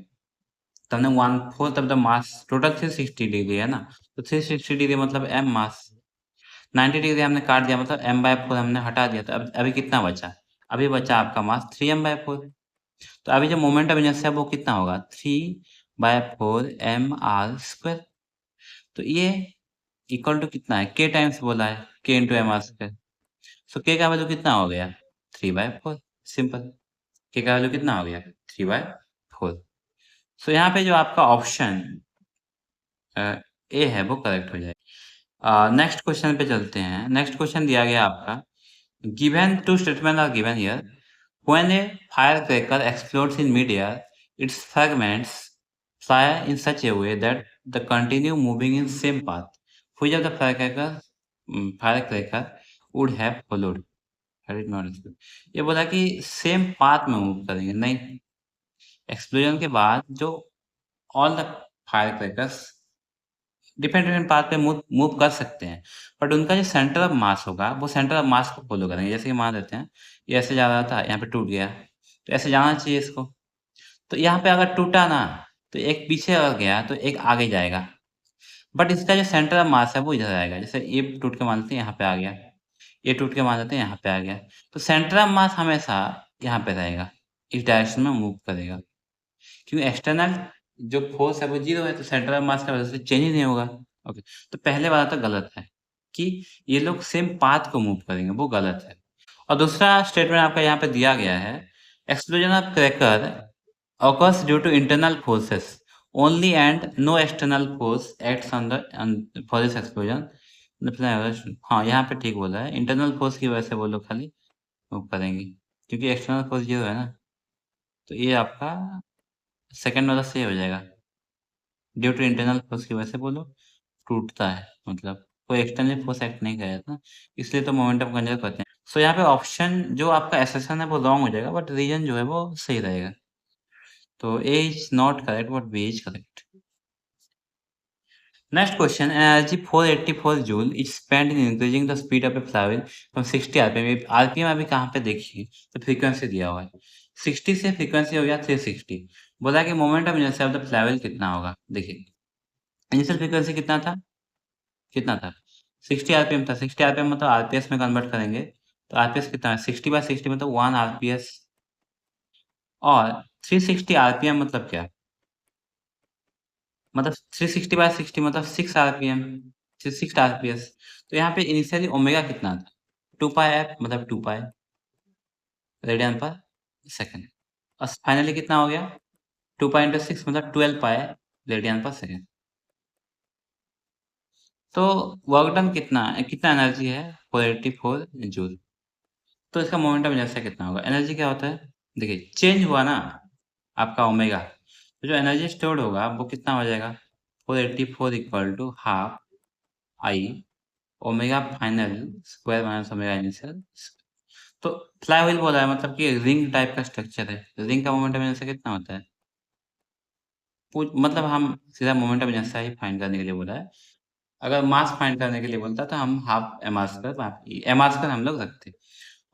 तो हमने 1/4 of the mass, total 360 degree है ना, तो 360 डिग्री मतलब m मास, 90 डिग्री हमने काट दिया मतलब m/4 हमने हटा दिया, तो अब अभी कितना बचा, अभी बचा आपका मास 3m/4। तो अभी जो मोमेंट ऑफ इनर्शिया वो कितना होगा, 3/4 mr²। तो ये इक्वल टू कितना है, k टाइम्स बोला है, k × mr²। सो k का वैल्यू कितना हो गया, 3/4, सिंपल। k का वैल्यू कितना हो गया, 3/4। सो यहाँ पे जो आपका ऑप्शन ए है वो करेक्ट हो जाएगा। नेक्स्ट क्वेश्चन पे चलते हैं। नेक्स्ट क्वेश्चन दिया गया आपका, given two statement are given here, when a firecracker explodes in mid-air, its fragments fly in such a way that they continue moving in same path. Which of the firecracker would have followed? Had it not exploded. ये बोला कि same path में move करेंगे, नहीं। Explosion के बाद जो all the फायरक्रैकर्स different path पे मूव मूव कर सकते हैं, बट उनका जो सेंटर ऑफ मास होगा वो सेंटर ऑफ मास को फॉलो करेंगे। जैसे कि मान लेते हैं ये ऐसे जा रहा था, यहाँ पे टूट गया, तो ऐसे जाना चाहिए इसको। तो यहाँ पे अगर टूटा ना, तो एक पीछे अगर गया तो एक आगे जाएगा, बट इसका जो सेंटर ऑफ मास है वो इधर आएगा। जैसे ये टूट के मान लेते हैं यहाँ पे आ गया, ये टूट के मान लेते हैं यहाँ पे आ गया, तो सेंटर ऑफ मास हमेशा यहाँ पे रहेगा, इस डायरेक्शन में मूव करेगा। क्योंकि एक्सटर्नल जो फ़ोर्स है वो 0 है, तो सेंटर ऑफ मास का वजह से चेंज ही नहीं होगा। ओके, तो पहले वाला तो गलत है कि ये लोग सेम पाथ को मूव करेंगे, वो गलत है। और दूसरा स्टेटमेंट आपका यहाँ पे दिया गया है, explosion of cracker occurs due to internal forces only and no external force acts on the for this explosion। हाँ, यहाँ पे ठीक बोला है, इंटरनल फोर्स की वजह से वो लोग खाली मूव करेंगे, क्योंकि एक्सटर्नल फोर्स 0 है ना। तो ये आपका सेकंड वाला सही हो जाएगा, ड्यू टू इंटरनल फोर्स की वजह से वो लोग टूटता है, मतलब कोई एक्सटर्नल फोर्स एक्ट नहीं कर रहा था, इसलिए तो मोमेंटम कंजर्व करते हैं। सो यहाँ पे ऑप्शन जो आपका एसेशन है वो रॉन्ग हो जाएगा, बट रीजन जो है वो सही रहेगा। तो A is not correct but B is correct. Next question, energy 484 joule is spent in increasing the speed of a flower from 60 RPM. RPM अभी कहाँ पे देखिए, तो फ्रीक्वेंसी दिया हुआ है, 60 से फ्रीक्वेंसी हो गया 360। बोला कि moment of inertia of the flower कितना होगा, देखिए इनिशियल फ्रीक्वेंसी कितना था, कितना था 60 आरपीएम था। 60 आरपीएम मतलब आरपीएस में कन्वर्ट करेंगे, तो आरपीएस कितना है, 60/60 मतलब 1 आरपीएस। और 360 आरपीएम मतलब क्या, मतलब 360/60 मतलब 6 आरपीएम, 6 आरपीएस। तो यहाँ पे इनिशियली ओमेगा कितना था, 2 पाई एफ मतलब 2 पाई रेडियन पर सेकंड। और फाइनली कितना हो गया, 2 पाई इंटू 6 मतलब 12 पाई रेडियन पर सेकंड। तो वर्क डन कितना कितना एनर्जी है, 484 जूल। तो इसका मोमेंटम इनर्शिया कितना होगा, एनर्जी क्या होता है, देखिए चेंज हुआ ना आपका ओमेगा, तो जो एनर्जी स्टोर्ड होगा वो कितना हो जाएगा, 484 equal to half I omega final square minus omega initial. तो फ्लाईव्हील बोला है, मतलब कि रिंग टाइप का स्ट्रक्चर है, रिंग का मोमेंटम इनर्शिया कितना होता है, मतलब हम सीधा मोमेंटम इनर्शिया ही फाइंड करने के लिए बोला है। अगर मास फाइंड करने के लिए बोलता तो हम हाफ एम आर स्क्वायर हम लोग रखते।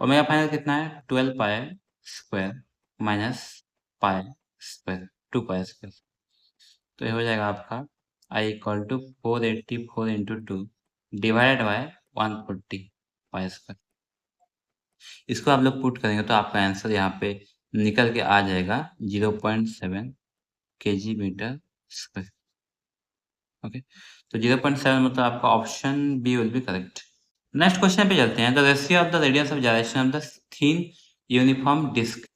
ओमेगा फाइनल कितना है, 12 pi square minus pi square, 2 pi square. तो ये हो जाएगा आपका I equal to 484 into 2 divided by 140 pi square. इसको आप लोग पुट करेंगे तो आपका आंसर यहाँ पे निकल के आ जाएगा 0.7 kg मीटर स्क्वायर। ओके, तो 0.7 मतलब आपका option B will be correct. Next question पे चलते हैं। The ratio of the radius of gyration of the thin uniform disc,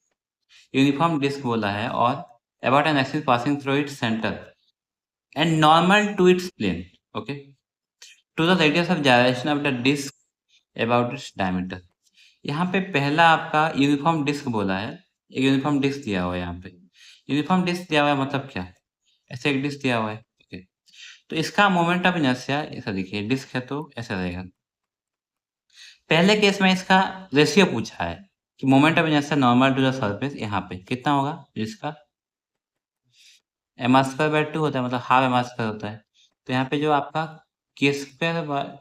uniform disc बोला है, और about an axis passing through its centre and normal to its plane, okay, to the radius of gyration of the disc about its diameter. यहाँ पे पहला आपका uniform disc बोला है, एक यूनिफॉर्म डिस्क दिया हुआ है यहाँ पे। यूनिफॉर्म डिस्क दिया हुआ है मतलब क्या? ऐसे एक डिस्क दिया हुआ है, ओके, तो इसका मोमेंट ऑफ इनर्शिया ऐसा देखिए, डिस्क है तो ऐसा रहेगा। पहले केस में इसका रेशियो पूछा है कि moment of inertia normal to the surface यहाँ पे कितना होगा, जिसका m²/2 होता है, मतलब हाफ m² होता है। तो यहाँ पे जो आपका k²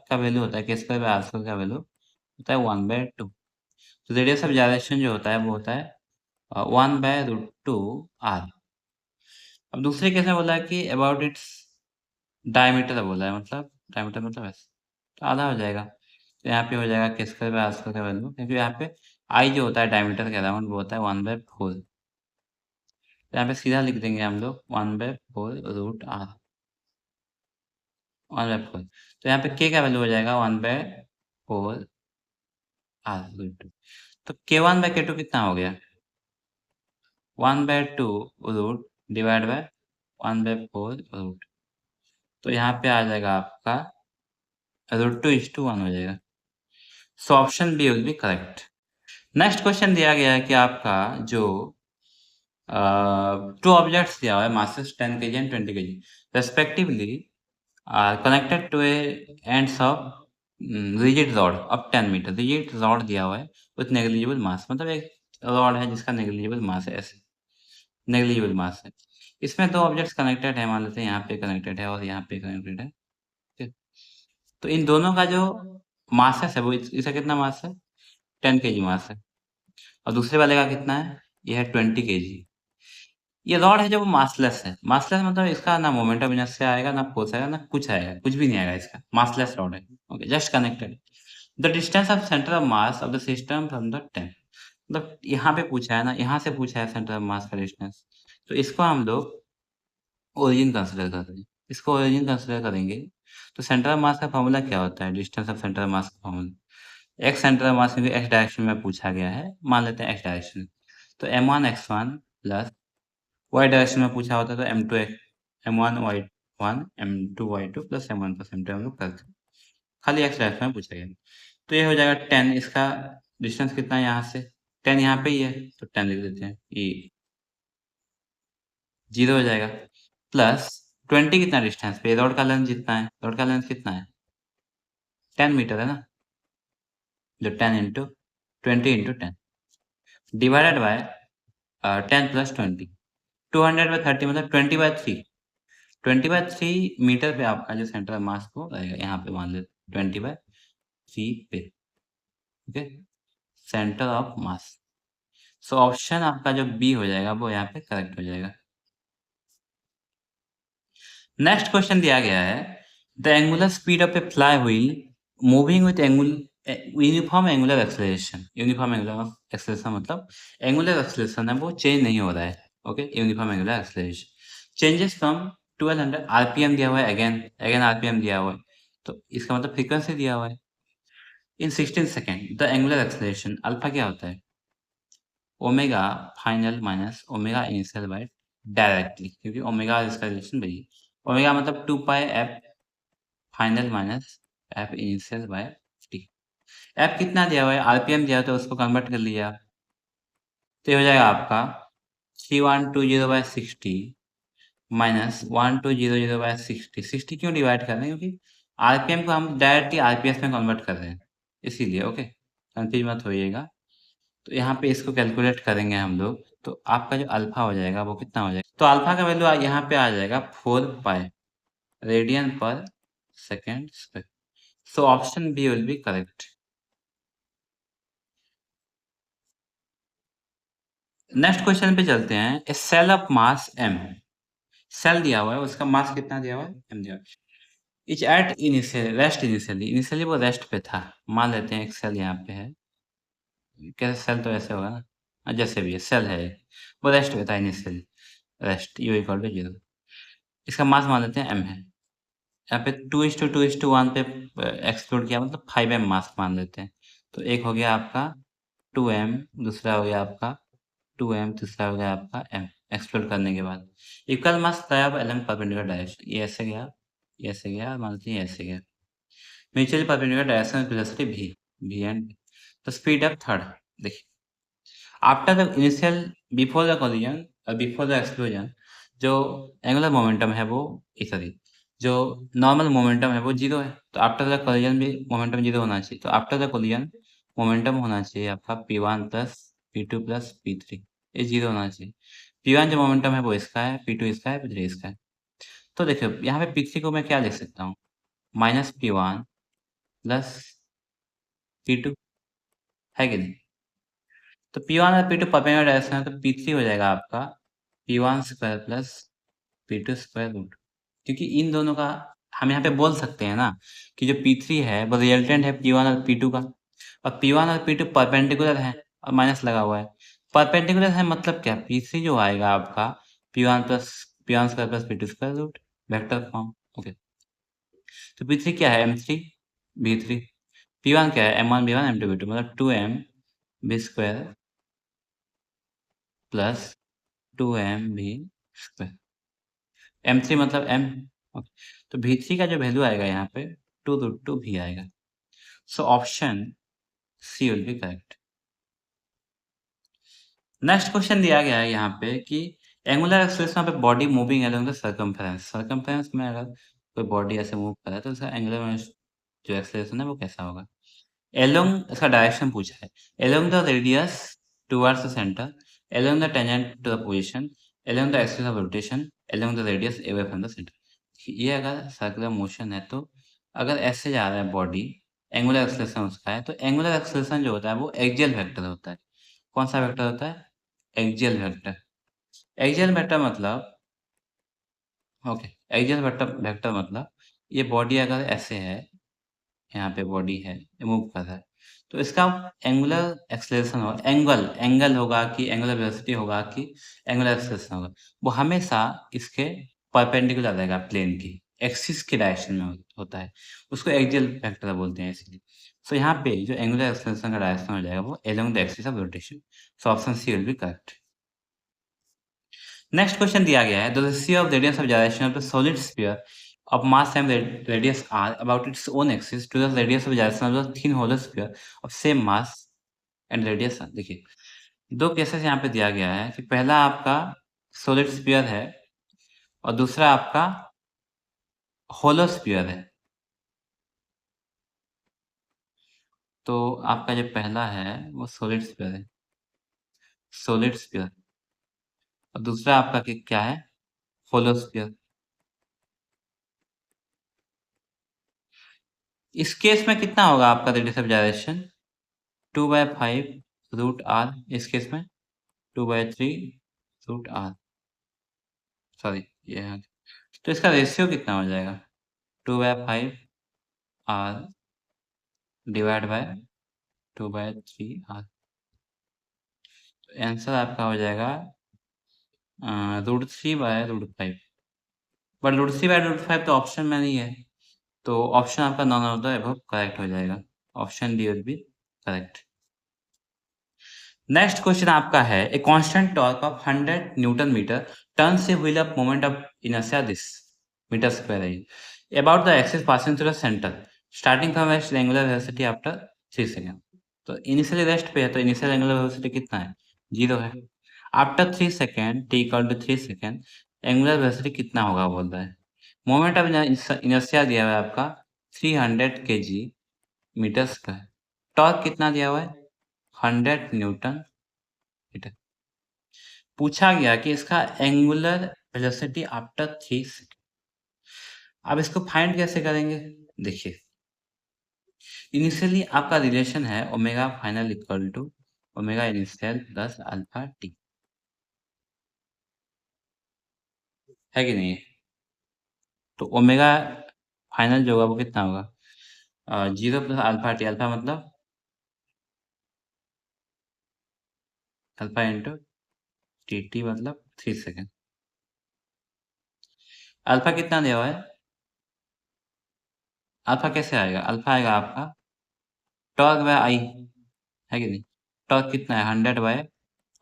का वैल्यू होता है, k²/r² का वैल्यू होता है 1/2। तो रेडियस ऑफ gyration जो होता है वो होता है 1/√2r। अब दूसरे केस में बोला है कि अबाउट इट्स डायमीटर बोला है, मतलब डायमीटर मतलब ऐसे, तो आधा हो जाएगा। तो यहाँ पे हो जाएगा k²/r² का वैल्यू, क्योंकि यहाँ पे आई जो होता है डायमीटर के अराउंड वो होता है 1/4। तो यहाँ पे सीधा लिख देंगे हम लोग 1/4√r, 1/4। तो यहाँ पे k का वैल्यू हो जाएगा 1/4r। तो k1/k2 कितना हो गया? 1/2 डिवाइड बाय 1/4 तो यहाँ पे आ जाएगा आपका √2:1 हो जाएगा। So option B will be correct. Next question दिया गया है कि आपका जो टू ऑब्जेक्ट्स दिया हुआ है, masses 10 kg and 20 kg respectively are connected to a ends of rigid rod of 10 metre. rigid rod दिया हुआ है with negligible mass, मतलब एक रॉड है जिसका negligible mass है, ऐसे negligible mass है। इसमें दो ऑब्जेक्ट्स कनेक्टेड है, मान लेते हैं यहाँ पे कनेक्टेड है और यहाँ पे कनेक्टेड है, ठीक है। तो इन दोनों का जो मासेस है वो इसका कितना मास है? 10 kg मास है, और दूसरे वाले का कितना है? ये है 20 kg। ये रॉड है जो वो मासलेस है। मासलेस मतलब इसका ना मोमेंट ऑफ इनर्शिया आएगा, ना फोर्स आएगा, ना कुछ आएगा, कुछ भी नहीं आएगा इसका। मासलेस रॉड है, okay, just connected. The distance of centre of mass of the system from the टेम, मतलब यहाँ पे पूछा है ना, यहाँ से पूछा है सेंटर ऑफ मास का डिस्टेंस, तो इसको हम लोग ओरिजिन कंसिडर करते हैं। इसको ओरिजिन कंसिडर करेंगे तो सेंटर ऑफ मास का फॉर्मूला क्या होता है? Distance of centre of mass का formula, X centre of mass, क्योंकि एक्स डायरेक्शन में पूछा गया है, मान लेते हैं एक्स डायरेक्शन, तो m1 x1 plus Y direction में पूछा होता है तो m1 y1 m2 y2 plus m1 plus m2 हम लोग करते हैं। खाली एक्स डायरेक्शन में पूछा गया, तो ये हो जाएगा 10। इसका डिस्टेंस कितना है यहाँ से? 10 यहाँ पे ही है तो 10 लिख देते हैं, ये 0 हो जाएगा। प्लस 20 कितना डिस्टेंस पे? रोड का लेंथ जितना है, रोड का लेंथ कितना है? 10 मीटर है ना, जो 10 into 20 into 10 divided by 10 plus 20, 200/30 मतलब 20/3। 20/3 मीटर पे आपका जो सेंटर ऑफ मास को रहेगा, यहाँ पे मान लेते 20/3 पे, okay, centre of mass. So option आपका जो बी हो जाएगा वो यहाँ पे करेक्ट हो जाएगा। नेक्स्ट क्वेश्चन दिया गया है, the angular speed of A fly wheel moving with uniform angular acceleration. Uniform angular acceleration मतलब एंगुलर एक्सेलरेशन है वो चेंज नहीं हो रहा है, okay, uniform angular acceleration changes from 1200 RPM दिया हुआ है, अगेन आरपीएम दिया हुआ है, तो इसका मतलब फ्रीक्वेंसी दिया हुआ है। In 16 second the angular acceleration alpha क्या होता है? Omega final minus omega initial by directly, क्योंकि ओमेगा इसका रिलेशन वही है। ओमेगा मतलब 2 pi F final minus F initial by T. F कितना दिया हुआ है? आरपीएम दिया हुआ, तो उसको कन्वर्ट कर लिया, तो ये हो जाएगा आपका 3120/60 माइनस 1200/60। 60 क्यों डिवाइड कर रहे हैं? क्योंकि आरपीएम को हम डायरेक्टली आरपीएस में कन्वर्ट कर रहे हैं, इसीलिए, ओके, कंफ्यूज मत होइएगा। तो यहाँ पे इसको कैलकुलेट करेंगे हम लोग, तो आपका जो अल्फा हो जाएगा वो कितना हो जाएगा? तो अल्फा का वैल्यू यहाँ पे आ जाएगा 4 pi radian per second square. So option B will be correct. Next question पे चलते हैं। A cell of mass m, cell दिया हुआ है, उसका मास कितना दिया हुआ है? m दिया हुआ है। Etch at initial rest, initially वो रेस्ट पे था, मान लेते हैं एक सेल यहाँ पे है, कैसे सेल तो ऐसे होगा ना, जैसे भी है सेल है, वो रेस्ट पे था इनिशियली, रेस्ट u = 0। इसका मास मान लेते हैं m है, यहाँ पे 2:2:1 पे एक्सप्लोड किया मतलब 5m मास मान लेते हैं। तो एक हो गया आपका 2m, दूसरा हो गया आपका 2m, तीसरा हो गया आपका m एक्सप्लोड करने के बाद। इक्वल मास लाया अब along परपेंडिकुलर डायरेक्शन। ये ऐसे गया, ये ऐसे गया, मान लीजिए ये ऐसे गया। Mutually perpendicular direction of velocity v and the speed of third. देखिए, after the initial before the collision और बिफोर द एक्सप्लोजन जो एंगुलर मोमेंटम है वो सॉरी जो नॉर्मल मोमेंटम है वो जीरो है। तो आफ्टर द कोलिजन भी मोमेंटम जीरो होना चाहिए। तो आफ्टर द कोलिजन मोमेंटम होना चाहिए आपका p1 plus p2 plus p3, ये जीरो होना चाहिए। p1 जो मोमेंटम है वो इसका है, p2 इसका है, p3 इसका है। तो देखिए यहाँ पे p3 को मैं क्या लिख सकता हूँ, माइनस p1 प्लस p2, है कि नहीं। तो P1 और P2 परपेंडिकुलर डायरेक्शन है तो P3 हो जाएगा आपका P1 square plus P2 square root, क्योंकि इन दोनों का हम यहाँ पे बोल सकते हैं ना कि जो P3 है वो रिजल्टेंट है P1 और P2 का, और P1 और P2 परपेंडिकुलर है और माइनस लगा हुआ है। परपेंडिकुलर है मतलब क्या, P3 जो आएगा आपका P1 square plus P2 square root, vector form. Okay, तो P3 क्या है, M3 B3, P1 क्या है, M1 B1 M2 B2 मतलब 2M B square plus 2m भी स्क्वायर, m3 मतलब m। ओके, तो v3 का जो वैल्यू आएगा यहाँ पे 2√2 भी आएगा। So option C will be correct. Next question दिया गया है यहाँ पे कि एंगुलर एक्सेलरेशन पे body moving along the circumference. Circumference में अगर कोई बॉडी ऐसे मूव कर रहा है तो उसका एंगुलर जो एक्सेलरेशन है वो कैसा होगा। एलोंग इसका डायरेक्शन पूछा है, along the radius towards the centre, along the tangent to the position, along the axis of rotation, along the radius away from the centre. ये अगर सर्कुलर मोशन है तो अगर ऐसे जा रहा है बॉडी, एंगुलर एक्सेलरेशन उसका है, तो एंगुलर एक्सेलरेशन जो होता है वो एक्सियल वेक्टर होता है। कौन सा वेक्टर होता है, एक्सियल वेक्टर। एक्सियल वेक्टर मतलब ओके, एक्सियल वेक्टर वेक्टर मतलब ये बॉडी अगर ऐसे है, यहाँ पे बॉडी है, ये मूव कर रहा है, तो इसका एंगुलर एक्सेलरेशन होगा, एंगल होगा कि एंगुलर वेलोसिटी होगा कि एंगुलर एक्सेलरेशन होगा, वो हमेशा इसके परपेंडिकुलर रहेगा प्लेन की, एक्सिस के डायरेक्शन में होता है। उसको एक्सियल वेक्टर बोलते हैं इसलिए। सो यहाँ पे जो एंगुलर एक्सेलरेशन का डायरेक्शन हो जाएगा वो along the axis of rotation. So option C will be correct. Next question दिया गया है, the ratio of radius of gyration of the solid sphere of mass and radius r about its own axis to the radius of gyration of the thin hollow sphere of same mass and radius r। देखिए, दो cases यहाँ पे दिया गया है कि पहला आपका सॉलिड स्फीयर है और दूसरा आपका होलो स्फीयर है। तो आपका जो पहला है वो सॉलिड स्फीयर है, सॉलिड स्फीयर, और दूसरा आपका क्या है, होलो स्फीयर। इस केस में कितना होगा आपका radius of gyration, 2/5 root R, इस केस में 2/3 रूट आर, सॉरी ये है। तो इसका रेशियो कितना हो जाएगा, 2/5 आर डिवाइड बाय 2/3 आर। तो आंसर आपका हो जाएगा √3/√5, बट √3/√5 तो ऑप्शन में नहीं है, तो ऑप्शन आपका none of the above correct हो जाएगा। Option D will be correct. Next question आपका है, a constant torque of 100 newton metre turns a wheel of moment of inertia this metre square है about the axis passing through the centre starting from rest angular velocity after 3 second. तो initial rest पे है तो initial angular velocity कितना है, 0 है। After 3 second t equal to 3 second angular velocity कितना होगा बोल रहा है। मोमेंट ऑफ इनर्शिया दिया हुआ है आपका 300 kg मीटर स्क्वायर, टॉर्क कितना दिया हुआ है 100 न्यूटन मीटर। पूछा गया कि इसका एंगुलर वेलोसिटी आफ्टर 3 सेकंड। अब इसको फाइंड कैसे करेंगे, देखिए इनिशियली आपका रिलेशन है omega final equal to omega initial plus alpha T, है कि नहीं। तो ओमेगा फाइनल जो होगा वो कितना होगा 0 प्लस अल्फा टी, अल्फा मतलब अल्फा इंटू टी, टी मतलब 3 सेकंड। अल्फा कितना दिया हुआ है अल्फा कैसे आएगा? अल्फा आएगा आपका टॉर्क बाय आई, है कि नहीं? टॉर्क कितना है? 100 बाय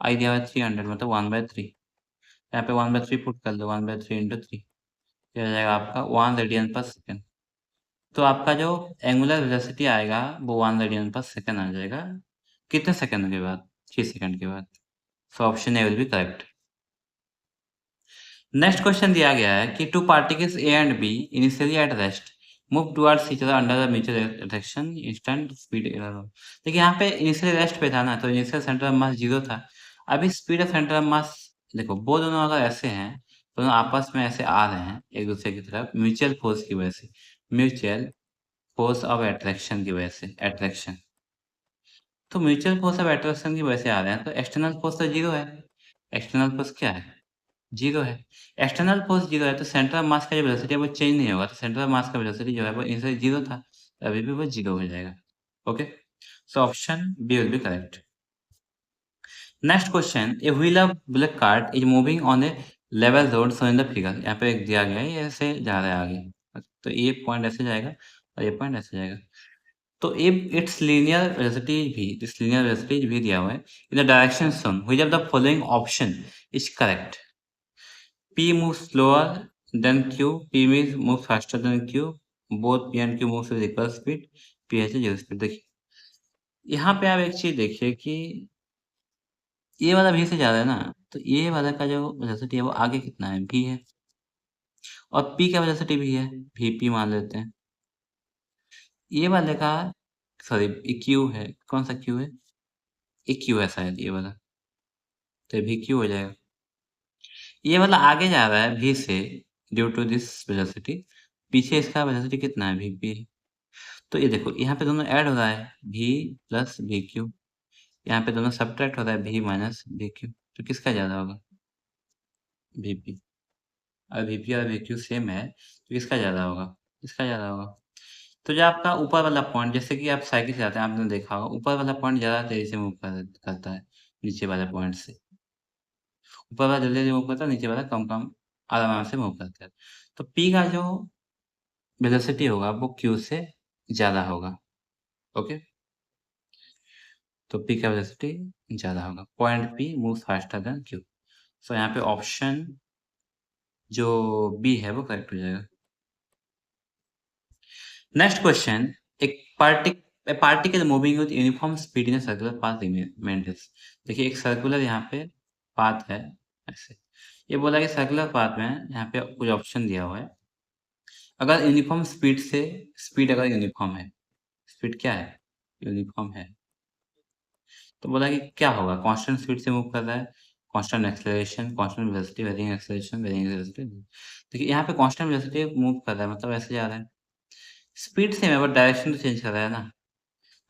आई दिया हुआ है 300, मतलब 1/3। यहाँ पे 1/3 पुट कर दो, 1/3 इंटू 3, ये हो जाएगा आपका 1 रेडियन पर सेकेंड। तो आपका जो एंगुलर वेलोसिटी आएगा वो 1 रेडियन पर सेकेंड आ जाएगा। कितने सेकंड के बाद? 3 सेकंड के बाद। So option A will be correct. Next question दिया गया है कि two particles A and B initially at rest move towards each other under the mutual attraction instant speed. देखिए यहाँ पे इनिशियल रेस्ट पे था ना, तो इनिशियल सेंटर ऑफ मास 0 था। अभी स्पीड ऑफ सेंटर ऑफ मास, देखो वो दोनों अगर ऐसे हैं, दोनों आपस में ऐसे आ रहे हैं एक दूसरे की तरफ म्यूचुअल फोर्स की वजह से, म्यूचुअल फोर्स ऑफ अट्रैक्शन की वजह से, अट्रैक्शन। तो म्यूचुअल फोर्स ऑफ अट्रैक्शन की वजह से आ रहे हैं, तो एक्सटर्नल फोर्स तो 0 है। एक्सटर्नल फोर्स क्या है? 0 है। एक्सटर्नल फोर्स 0 है, तो सेंटर ऑफ मास का जो वेलोसिटी है वो चेंज नहीं होगा। तो सेंटर ऑफ मास का वेलोसिटी जो है वो इनिशियली 0 था, अभी भी वो 0 हो जाएगा। Okay, so option B will be correct. Next question, a wheel of black cart is moving on a level road so in the figure. यहाँ पे एक दिया गया है, ये ऐसे जा रहा है आगे, तो ये पॉइंट ऐसे जाएगा और ये पॉइंट ऐसे जाएगा। तो इफ इट्स लीनियर वेलोसिटी भी, दिस लीनियर वेलोसिटी भी दिया हुआ है in the direction shown, which of the following option is correct? P moves slower than Q, P moves faster than Q, both P and Q moves with equal speed, P has a zero speed। देखिए यहाँ पे आप एक चीज देखिए कि ये वाला भी से ज्यादा है ना, तो ये वाला का जो वेलोसिटी है वो आगे कितना है? v है, और P का वेलोसिटी भी है, vp मान लेते हैं। ये वाले का, सॉरी ये Q है, कौन सा Q है? ये Q है शायद, ये वाला, तो भी Q हो जाएगा। ये वाला आगे जा रहा है v से ड्यू टू दिस वेलोसिटी, पीछे इसका वेलोसिटी कितना है? vp। तो ये देखो यहाँ पे दोनों ऐड हो रहा है, v प्लस वी क्यू, यहाँ पे दोनों सब्ट्रैक्ट हो रहा है, v माइनस वी क्यू, तो किसका ज़्यादा होगा? vp। और vp और vq सेम है, तो किसका ज़्यादा होगा? इसका ज़्यादा होगा। तो जो आपका ऊपर वाला पॉइंट, जैसे कि आप साइकिल चलाते हैं, आपने देखा होगा ऊपर वाला पॉइंट ज़्यादा तेज़ी से मूव करता है नीचे वाले पॉइंट से। ऊपर वाला जल्दी-जल्दी मूव करता है, नीचे वाला कम-कम आराम-आराम से मूव करता है। तो p का जो वेलोसिटी होगा वो q से ज़्यादा होगा। ओके? तो P का वेलोसिटी ज़्यादा होगा। Point P moves faster than Q। सो यहाँ पे ऑप्शन जो बी है वो करेक्ट हो जाएगा। नेक्स्ट क्वेश्चन, एक particle moving with uniform speed in circular path maintains. देखिए एक सर्कुलर यहाँ पे पाथ है ऐसे, ये बोला कि सर्कुलर पाथ में यहाँ पे कुछ ऑप्शन दिया हुआ है। अगर यूनिफॉर्म स्पीड से, स्पीड अगर यूनिफॉर्म है, स्पीड क्या है? यूनिफॉर्म है, तो बोला कि क्या होगा? कांस्टेंट स्पीड से मूव कर रहा है, constant acceleration, constant velocity, varying acceleration, varying velocity. देखिए यहाँ पे कांस्टेंट वेलोसिटी मूव कर रहा है, मतलब ऐसे जा रहा है। स्पीड सेम है बट डायरेक्शन तो चेंज कर रहा है ना,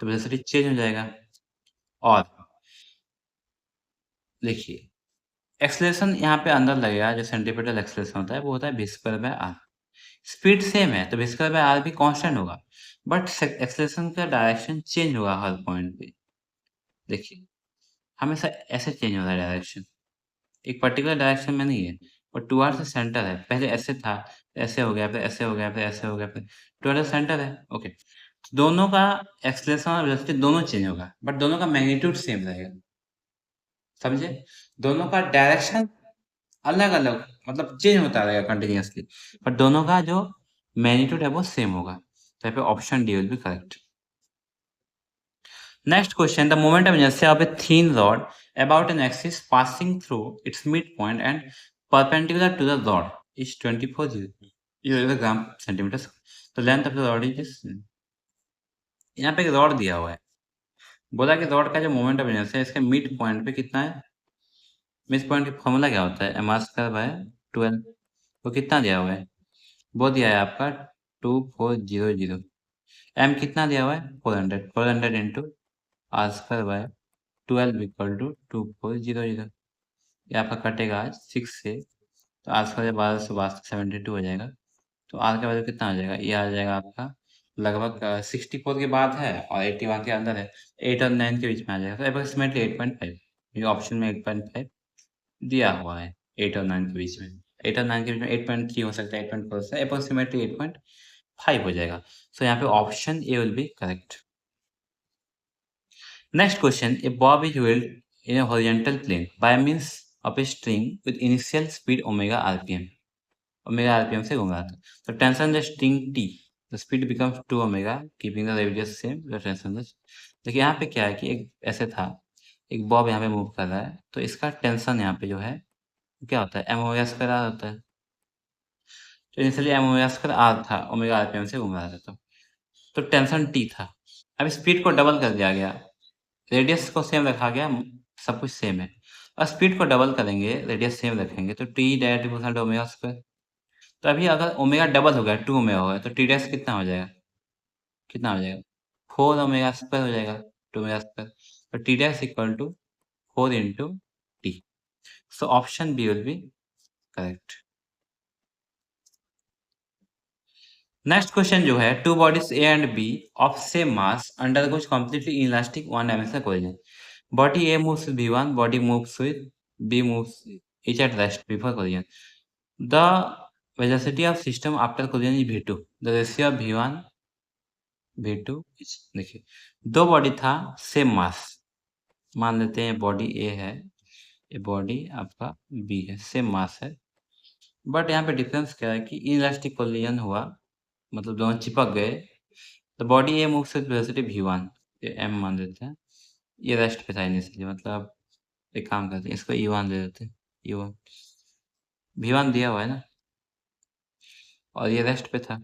तो वेलोसिटी चेंज हो जाएगा। और देखिए एक्सेलरेशन यहाँ पे अंदर लगेगा, जो सेंट्रीपिटल एक्सेलरेशन होता है वो होता है v square by R. Speed same है तो v स्क्वायर बाय आर भी कांस्टेंट होगा, बट एक्सेलरेशन का डायरेक्शन चेंज होगा हर पॉइंट पे। देखिए हमेशा ऐसे चेंज हो रहा है डायरेक्शन, एक पर्टिकुलर डायरेक्शन में नहीं है, और टुवर्ड्स द सेंटर है। पहले ऐसे था, ऐसे हो गया, फिर ऐसे हो गया, फिर ऐसे हो गया, फिर टुवर्ड्स द सेंटर है। ओके, दोनों का एक्सेलरेशन और वेलोसिटी दोनों चेंज होगा, बट दोनों का मैग्नीट्यूड सेम रहेगा। समझे? दोनों का डायरेक्शन अलग-अलग, मतलब चेंज होता रहेगा कंटीन्यूअसली, बट दोनों का जो मैग्नीट्यूड है वो सेम होगा। तो यहाँ पे option D will be correct. Next question, the moment of inertia of a thin rod about an axis passing through its midpoint and perpendicular to the rod is 24 gram centimeters. The length of the rod is यहाँ पे एक rod दिया हुआ है, बोला कि rod का जो मोमेंट ऑफ इनर्शिया है इसके मिड पॉइंट पे कितना है? मिड पॉइंट का फॉर्मूला क्या होता है? M R square by 12। वो कितना दिया हुआ है? वो दिया है आपका 2400। एम कितना दिया हुआ है? 400। 400 into R square by 12 equal to 2400। ये आपका कटेगा आज 6 से, तो आज का जब 12 से 72 हो जाएगा। तो आर का वैल्यू कितना आ जाएगा? ये आ जाएगा आपका लगभग 64 के बाद है और 81 के अंदर है, 8 और 9 के बीच में आ जाएगा। तो अप्रोक्सीमेटली 8.5, ये ऑप्शन में 8.5 दिया हुआ है, 8 और 9 के बीच में। 8 और 9 के बीच में 8.3 हो सकता है, 8.4 से अप्रोक्सीमेटली 8.5 5 हो जाएगा। सो यहाँ पे option A will be correct. Next question, A Bob is wheeled in a horizontal plane by means of a string with initial speed omega rpm. Omega RPM से घूम रहा था। तो tension the string T, the speed becomes 2 omega keeping the radius same, the tension the. देखिए यहाँ पे क्या है कि एक ऐसे था, एक बॉब यहाँ पे मूव कर रहा है, तो इसका टेंशन यहाँ पे जो है क्या होता है, एम ओमेगा स्क्वायर आर होता है। तो initially M omega square R था, ओमेगा आरपीएम से घूम रहा था, तो टेंशन टी था। अब स्पीड को डबल कर दिया गया, रेडियस को सेम रखा गया, सब कुछ सेम है। और स्पीड को डबल करेंगे, रेडियस सेम रखेंगे, तो T directly percent omega square. तो अभी अगर ओमेगा डबल हो गया, 2 ओमेगा हो गया, तो टी डैश कितना हो जाएगा, कितना हो जाएगा, 4 ओमेगा स्क्वायर हो जाएगा, 2 ओमेगा स्क्वायर। तो T dash equal to 4 into T. So option B will be correct. Next question जो है, two bodies A and B of same mass undergoes completely inelastic one dimensional collision. Body A moves with v1, body moves with b moves each at rest before collision. The velocity of system after collision is v2. The ratio of v1 v2 is, देखिए दो body था same mass, मान लेते हैं body ए है, ये body आपका B है, सेम मास है, बट यहाँ पे डिफरेंस क्या है कि इनइलास्टिक कोलिजन हुआ, मतलब दोनों चिपक गए। तो body A moves with velocity v1, ये m मान लेते हैं, ये रेस्ट पे था इनिशियली, मतलब एक काम करते हैं, इसको e1 दे देते हैं, e1 v1 दिया हुआ है ना, और ये रेस्ट पे था,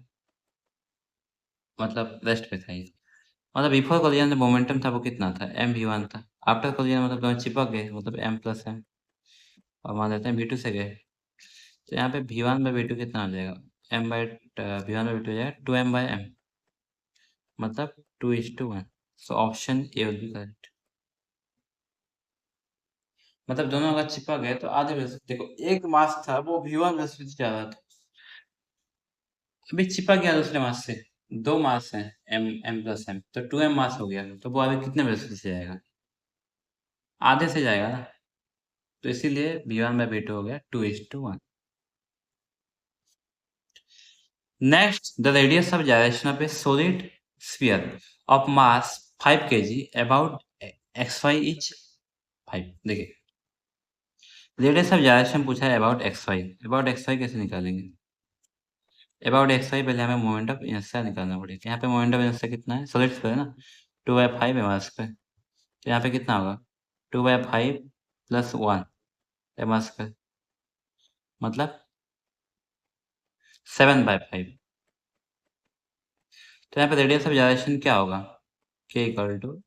मतलब रेस्ट पे था ये, मतलब बिफोर कोलिजन जो मोमेंटम था वो कितना था, m v1 था। आफ्टर कोलिजन मतलब दोनों चिपक गए, मतलब m प्लस m, और मान लेते हैं v2 से गए, तो यहाँ पे v1 बाई v2 कितना हो जाएगा, m by v1 by v2 हो जाएगा 2m बाई m, मतलब 2:1। सो option A will be correct. मतलब दोनों अगर चिपक गए तो आधे वेलोसिटी, देखो एक मास था वो v1 वेलोसिटी से जा रहा था, अभी चिपक गया दूसरे मास से, दो मास हैं m प्लस m, तो 2m मास हो गया, तो वो अभी कितने वेलोसिटी से जाएगा, आधे से जाएगा ना, तो इसीलिए v1 बाई v2 हो गया 2:1। Next, the radius of gyration of A solid sphere of mass 5 kg about xy is 5। देखिए रेडियस ऑफ gyration पूछा है अबाउट xy, अबाउट xy कैसे निकालेंगे, अबाउट xy पहले हमें मोमेंट ऑफ इनर्शिया निकालना पड़ेगा। यहाँ पे मोमेंट ऑफ इनर्शिया कितना है, सॉलिड स्फीयर है ना, 2/5 है मास पे, तो यहाँ पे कितना होगा 2/5 प्लस 1 एम स्क्वायर, मतलब 7/5। तो यहाँ पे रेडियस ऑफ gyration क्या होगा, k इक्वल टू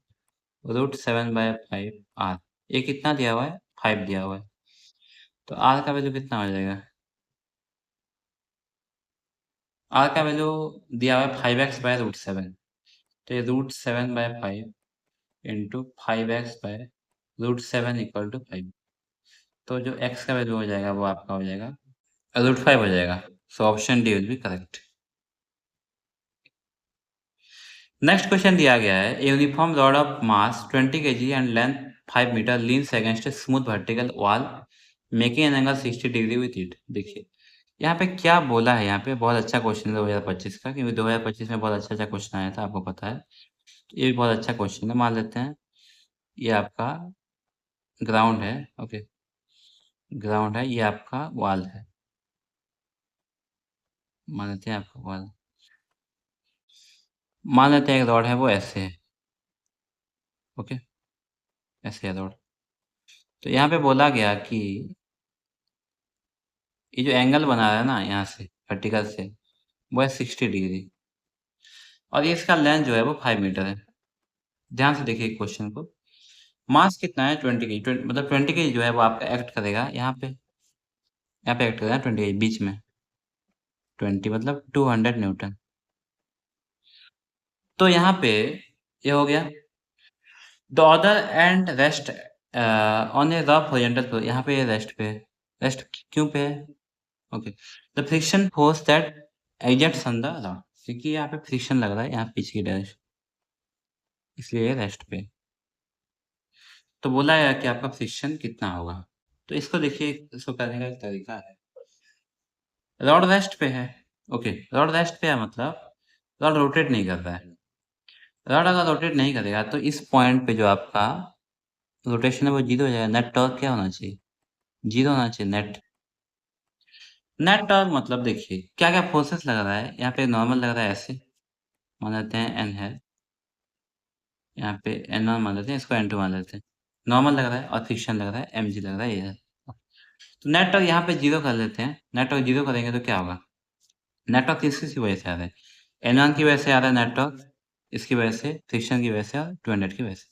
√7/5 r। ये कितना दिया हुआ है, 5 दिया हुआ है, तो r का वैल्यू कितना हो जाएगा, r का वैल्यू दिया हुआ है 5x बाय √7, तो ये √7/5 into 5x bye √7 equal to 5, तो जो x का वैल्यू हो जाएगा वो आपका हो जाएगा √5 हो जाएगा। So option D will be correct. Next question दिया गया है, a uniform rod of mass 20 kg and length 5 metre leans against a smooth vertical wall making an angle 60 degree with it. देखिए यहाँ पे क्या बोला है, यहाँ पे बहुत अच्छा क्वेश्चन है 2025 का, क्योंकि 2025 में बहुत अच्छा क्वेश्चन आया था, आपको पता है, तो ये भी बहुत अच्छा क्वेश्चन है। मान लेते हैं ये आपका ग्राउंड है, ओके ग्राउंड है, ये आपका वॉल है, मान लेते हैं आपका वॉल, मान लेते हैं एक रॉड है वो ऐसे है, ओके ऐसे है रॉड। तो यहाँ पे बोला गया कि ये जो एंगल बना रहा है ना यहाँ से वर्टिकल से, वो है 60 डिग्री, और ये इसका लेंथ जो है वो 5 मीटर है। ध्यान से देखिए क्वेश्चन को, मास कितना है 20 केजी, मतलब 20 केजी जो है वो आपका एक्ट करेगा यहाँ पे, यहाँ पे एक्ट करेगा 20 केजी बीच में, 20 मतलब 200 न्यूटन। तो यहाँ पे ये हो गया, the other end rest on a rough horizontal floor, यहाँ पे रेस्ट पे है, रेस्ट क्यों पे है, okay the friction force that ejects on the rod, क्योंकि यहाँ पे फ्रिक्शन लग रहा है यहाँ पीछे की डायरेक्शन, इसलिए रेस्ट पे। तो बोला है कि आपका फ्रिक्शन कितना होगा, तो इसको देखिए, इसको करने का एक तरीका है, रॉड रेस्ट पे है, ओके रॉड रेस्ट पे है मतलब रॉड रोटेट नहीं कर रहा है। रॉड अगर रोटेट नहीं करेगा तो इस पॉइंट पे जो आपका रोटेशन है वो 0 हो जाएगा। नेट टॉर्क क्या होना चाहिए? 0 होना चाहिए नेट। नेट टॉर्क मतलब देखिए क्या-क्या फोर्सेस लग रहा है। यहाँ पे नॉर्मल लग रहा है ऐसे, मान लेते हैं n है। यहाँ पे n1 मान लेते हैं, इसको n2 मान लेते हैं। नॉर्मल लग रहा है और फ्रिक्शन लग रहा है, mg लग रहा है, ये है। तो नेट टॉर्क यहाँ पे 0 कर लेते हैं। नेट टॉर्क 0 करेंगे तो क्या होगा? नेट टॉर्क किस-किस की वजह से आ रहा है? n1 की वजह से आ रहा है नेट टॉर्क, इसकी वजह से, फ्रिक्शन की वजह से और 200 की वजह से।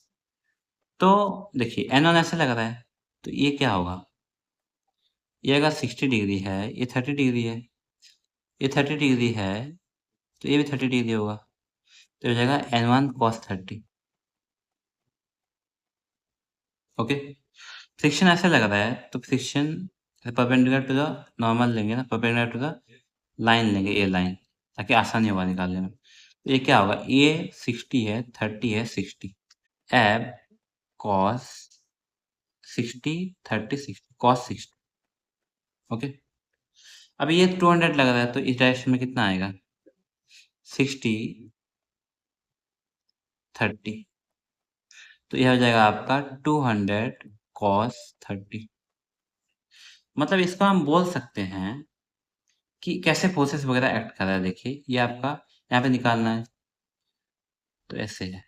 तो देखिए n1 ऐसे लग रहा है, तो ये क्या होगा? ये अगर 60 डिग्री है, ये 30 डिग्री है। ये 30 डिग्री है, तो ये भी 30 डिग्री होगा। तो हो जाएगा n1 cos 30। ओके? फ्रिक्शन ऐसे लग रहा है, तो friction perpendicular to the normal लेंगे ना, परपेंडिकुलर टू द लाइन लेंगे, ये लाइन, ताकि आसानी होगा निकालने में। तो ये क्या होगा? ये 60 है, 30 है, 60। एब cos 60, 30, 60, cos 60। ओके? अब ये 200 लग रहा है, तो इस डायरेक्शन में कितना आएगा? 60, 30। तो यह हो जाएगा आपका 200 cos 30। मतलब इसको हम बोल सकते हैं कि कैसे फोर्सेस वगैरह एक्ट कर रहा है। देखिए, ये आपका यहाँ पे निकालना है, तो ऐसे है।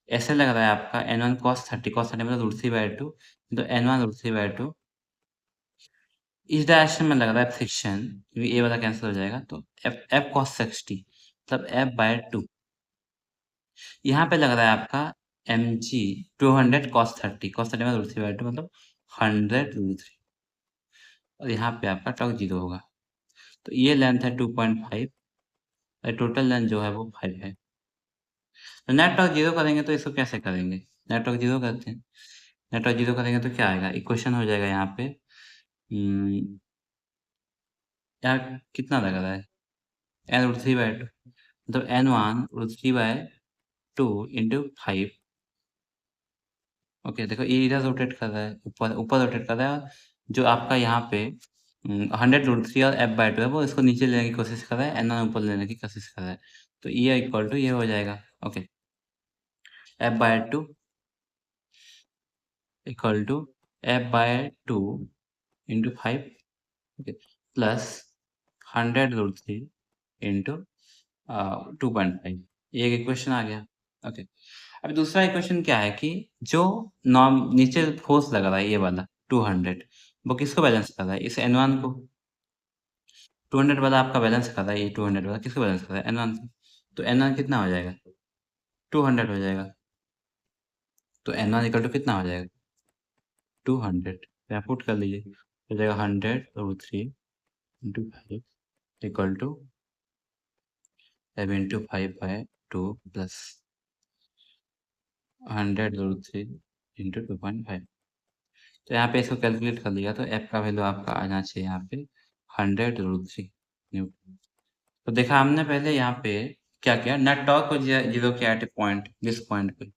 ऐसे लग रहा है आपका n1 cos 30, cos 30 मतलब √3/2, तो n1 √3/2। इस डायरेक्शन में लग रहा है फ्रिक्शन, क्योंकि ये वाला कैंसिल हो जाएगा, तो f cos 60 मतलब f/2। यहाँ पे लग रहा है आपका mg 200 cos 30, cos 30 मतलब √3/2 मतलब 100 √3, और यहाँ पे आपका टॉर्क 0 होगा। तो ये लेंथ है 2.5 और टोटल लेंथ जो है वो 5 है। तो नेट टॉर्क 0 करेंगे तो इसको कैसे करेंगे? नेट टॉर्क 0 करते हैं। नेट टॉर्क 0 करेंगे तो क्या आएगा? इक्वेशन हो जाएगा यहाँ पे यहाँ कितना लग रहा है? n√3/2 मतलब n1 √3/2 इंटू 5। ओके, देखो ये इधर रोटेट कर रहा है, ऊपर ऊपर रोटेट कर रहा है, और जो आपका यहाँ पे 100 √3 और f/2 है वो इसको नीचे लेने की कोशिश कर रहा है, n1 ऊपर लेने की कोशिश कर रहा है। तो ये इक्वल टू ये हो जाएगा। Okay, f/2 equal to f/2 into 5, okay, plus 100 √3 into 2.5। ये एक इक्वेशन आ गया। ओके, अब दूसरा इक्वेशन क्या है कि जो नॉर्म नीचे फोर्स लगा रहा है ये वाला 200, वो किसको बैलेंस कर रहा है? इस n1 को। 200 वाला आपका बैलेंस कर रहा है, ये 200 वाला किसको बैलेंस कर रहा है? n1 को। तो n1 कितना हो जाएगा? 200 हो जाएगा। तो n1 इक्वल टू कितना हो जाएगा? 200। यहाँ पुट कर लीजिए, हो जाएगा 100 √3 into 5 equal to 7/5/2 plus 100 √3 into 2.5। तो यहाँ पे इसको कैलकुलेट कर लिया तो f का वैल्यू आपका आ जाना चाहिए यहाँ पे 100 √3 न्यूटन। तो देखा हमने पहले यहाँ पे क्या किया, नेट टॉर्क को 0 किया at a point, this point पे।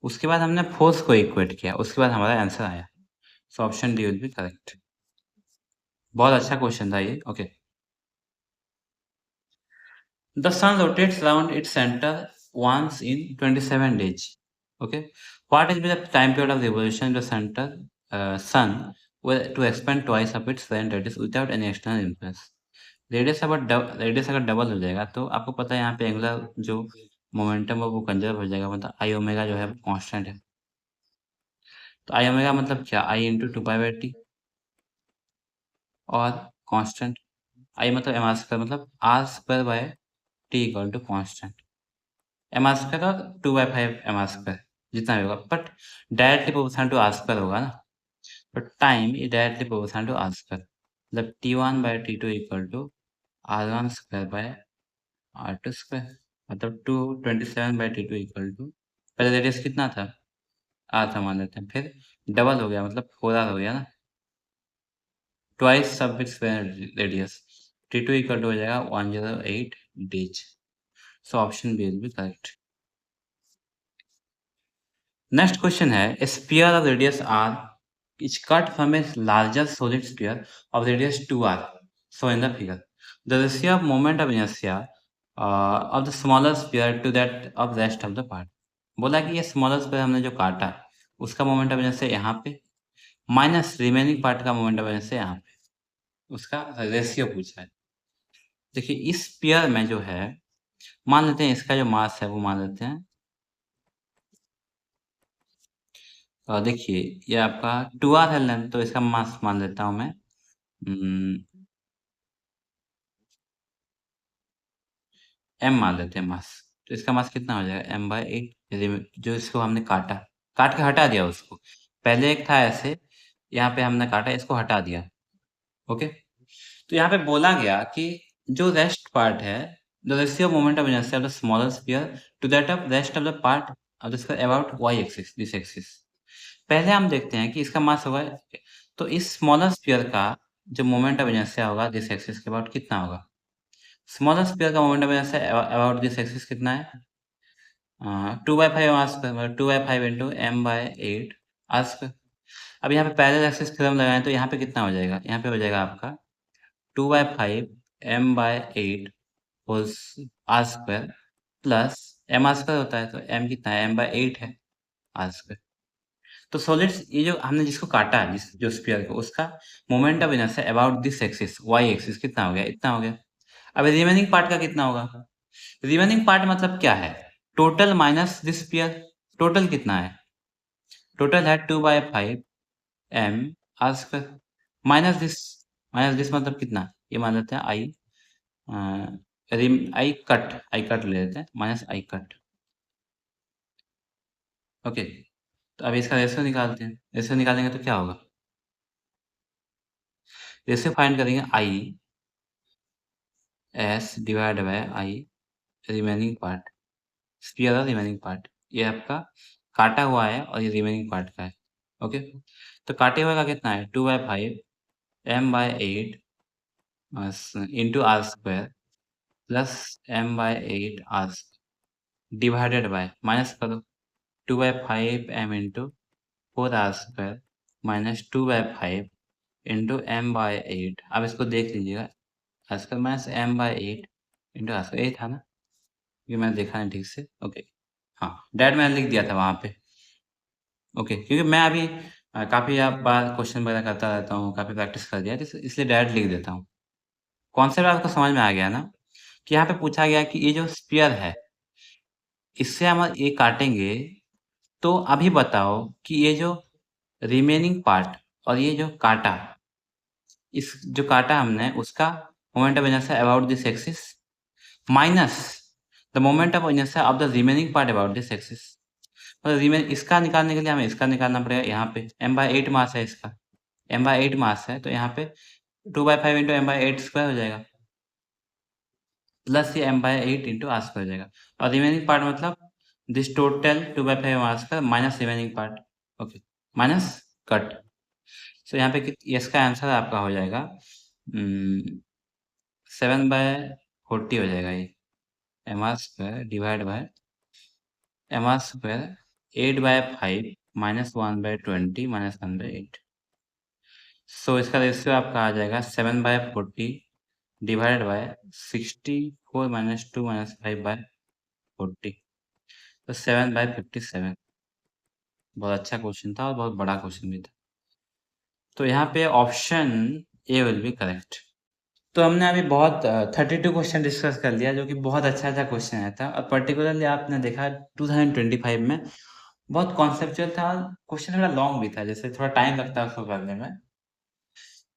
उसके बाद हमने फोर्स को इक्वेट किया, उसके बाद हमारा आंसर आया। So option D will be correct. बहुत अच्छा क्वेश्चन था ये। Okay, the sun rotates around its centre once in 27 days. Okay, what will be the time period of revolution the center sun will to expand twice of its current radius without any external influence? Radius अगर double हो जाएगा तो आपको पता है यहाँ पे angular जो मोमेंटम है वो कंजर्व हो जाएगा, मतलब आई ओमेगा जो है वो कांस्टेंट है। तो आई ओमेगा मतलब क्या? आई इंटू 2π/t और कांस्टेंट। आई मतलब एम आर स्क्वायर, मतलब r² / t equal to constant. M R square और 2/5 एम आर स्क्वायर जितना भी होगा, but directly proportional to R square होगा ना। But time is directly proportional to R square, मतलब t1/t2 equal to r1² / r2², मतलब 227/t2 equal to, पहले radius कितना था? आर था मान लेते हैं, फिर डबल हो गया मतलब 4r हो गया ना, ट्वाइस सब its radius. t2 equal to हो जाएगा 108 days. So option B will be correct. Next question है, a sphere of radius r is cut from a larger solid sphere of radius 2r, so in the figure the ratio of moment of inertia of the smaller sphere to that of rest of the part. बोला कि ये smaller sphere हमने जो काटा उसका moment of inertia यहाँ पे minus remaining part का मोमेंट ऑफ इनर्शिया यहाँ पे, उसका रेशियो पूछा है। देखिए इस पेयर में जो है, मान लेते हैं इसका जो मास है वो मान लेते हैं, देखिए ये आपका 2r है लेंथ, तो इसका मास मान लेता हूँ मैं m मान लेते हैं मास। तो इसका मास कितना हो जाएगा m/8, जो इसको हमने काटा, काट के हटा दिया उसको। पहले एक था ऐसे, यहाँ पे हमने काटा, इसको हटा दिया। ओके, तो यहाँ पे बोला गया कि जो रेस्ट पार्ट है, the ratio moment of inertia of the smaller sphere to that of rest of the part of the sphere about y axis, this axis. पहले हम देखते हैं कि इसका मास होगा, तो इस स्मॉलर स्फीयर का जो मोमेंट ऑफ इनर्शिया होगा दिस एक्सिस के अबाउट कितना होगा? स्मॉलर स्फीयर का moment of inertia about this axis कितना है? 2/5 आर स्क्वायर, मतलब 2/5 इंटू m/8 आर स्क्वायर। अब यहाँ पे पैरेलल एक्सिस थ्योरम लगाएं तो यहाँ पे कितना हो जाएगा? यहाँ पे हो जाएगा आपका 2/5 m/8 whole R square plus m R square होता है, तो m कितना है? m/8 है आर स्क्वायर। तो सॉलिड्स, ये जो हमने जिसको काटा है, जिस जो स्फीयर को, उसका moment of inertia about this axis y axis कितना हो गया? इतना हो गया। अब रिमेनिंग पार्ट का कितना होगा? रिमेनिंग पार्ट मतलब क्या है? Total minus this sphere. Total कितना है? टोटल है 2/5 m R square minus this. Minus this मतलब कितना? ये मान लेते हैं आई, आई कट ले लेते हैं, माइनस आई कट। ओके, तो अब इसका रेशियो निकालते हैं। रेशियो निकालेंगे तो क्या होगा? रेशियो फाइंड करेंगे I S divide by I remaining part, sphere और रिमेनिंग पार्ट। ये आपका काटा हुआ है और ये रिमेनिंग पार्ट का है। ओके, तो काटे हुए का कितना है? 2/5 m/8 into R square plus m/8 R divided by, minus करो, 2/5 m into 4r square minus 2/5 into m/8। अब इसको देख लीजिएगा, R square minus m/8 into R square, यही था ना? ये मैंने देखा नहीं ठीक से। ओके, हाँ डैड मैंने लिख दिया था वहाँ पे। ओके, क्योंकि मैं अभी काफ़ी बार क्वेश्चन वगैरह करता रहता हूँ, काफ़ी प्रैक्टिस कर दिया है, तो इसलिए डायरेक्ट लिख देता हूँ। कॉन्सेप्ट आपको समझ में आ गया ना? कि यहाँ पे पूछा गया कि ये जो स्फीयर है, इससे हम ये काटेंगे, तो अभी बताओ कि ये जो रिमेनिंग पार्ट और ये जो काटा, इस जो काटा हमने उसका moment of inertia about this axis minus the moment of inertia of the remaining part about this axis. मतलब रिमेन इसका निकालने के लिए हमें इसका निकालना पड़ेगा। यहाँ पे m/8 मास है इसका, m/8 मास है, तो यहाँ पे 2/5 इंटू m/8 स्क्वायर हो जाएगा, प्लस ये m/8 इंटू आर स्क्वायर हो जाएगा। और रिमेनिंग पार्ट मतलब this total 2/5 R square minus remaining part. Okay, minus cut. So यहाँ पे इसका आंसर आपका हो जाएगा 7/40 हो जाएगा। ये M R square divide by M R square 8/5 minus 1/20 minus 1/8। सो इसका रेशियो आपका आ जाएगा 7/40 डिवाइड बाय 64 माइनस 2 माइनस 5/40, तो 7/57। बहुत अच्छा क्वेश्चन था और बहुत बड़ा क्वेश्चन भी था। तो यहाँ पे option A will be correct. तो हमने अभी बहुत 32 क्वेश्चन डिस्कस कर लिया, जो कि बहुत अच्छा क्वेश्चन आया था। और पर्टिकुलरली आपने देखा 2025 में बहुत कॉन्सेप्चुअल था, क्वेश्चन थोड़ा लॉन्ग भी था, जैसे थोड़ा टाइम लगता है उसको करने में।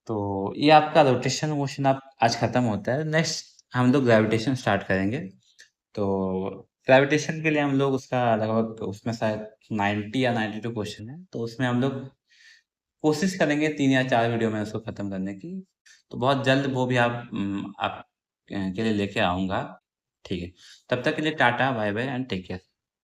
तो ये आपका रोटेशन मोशन आप आज खत्म होता है। नेक्स्ट हम लोग ग्रेविटेशन स्टार्ट करेंगे। तो ग्रेविटेशन के लिए हम लोग उसका लगभग, उसमें शायद 90 या 92 क्वेश्चन है, तो उसमें हम लोग कोशिश करेंगे 3 या 4 वीडियो में उसको खत्म करने की। तो बहुत जल्द वो भी आप के लिए लेके आऊँगा। ठीक है, तब तक के लिए टाटा, bye bye and take care.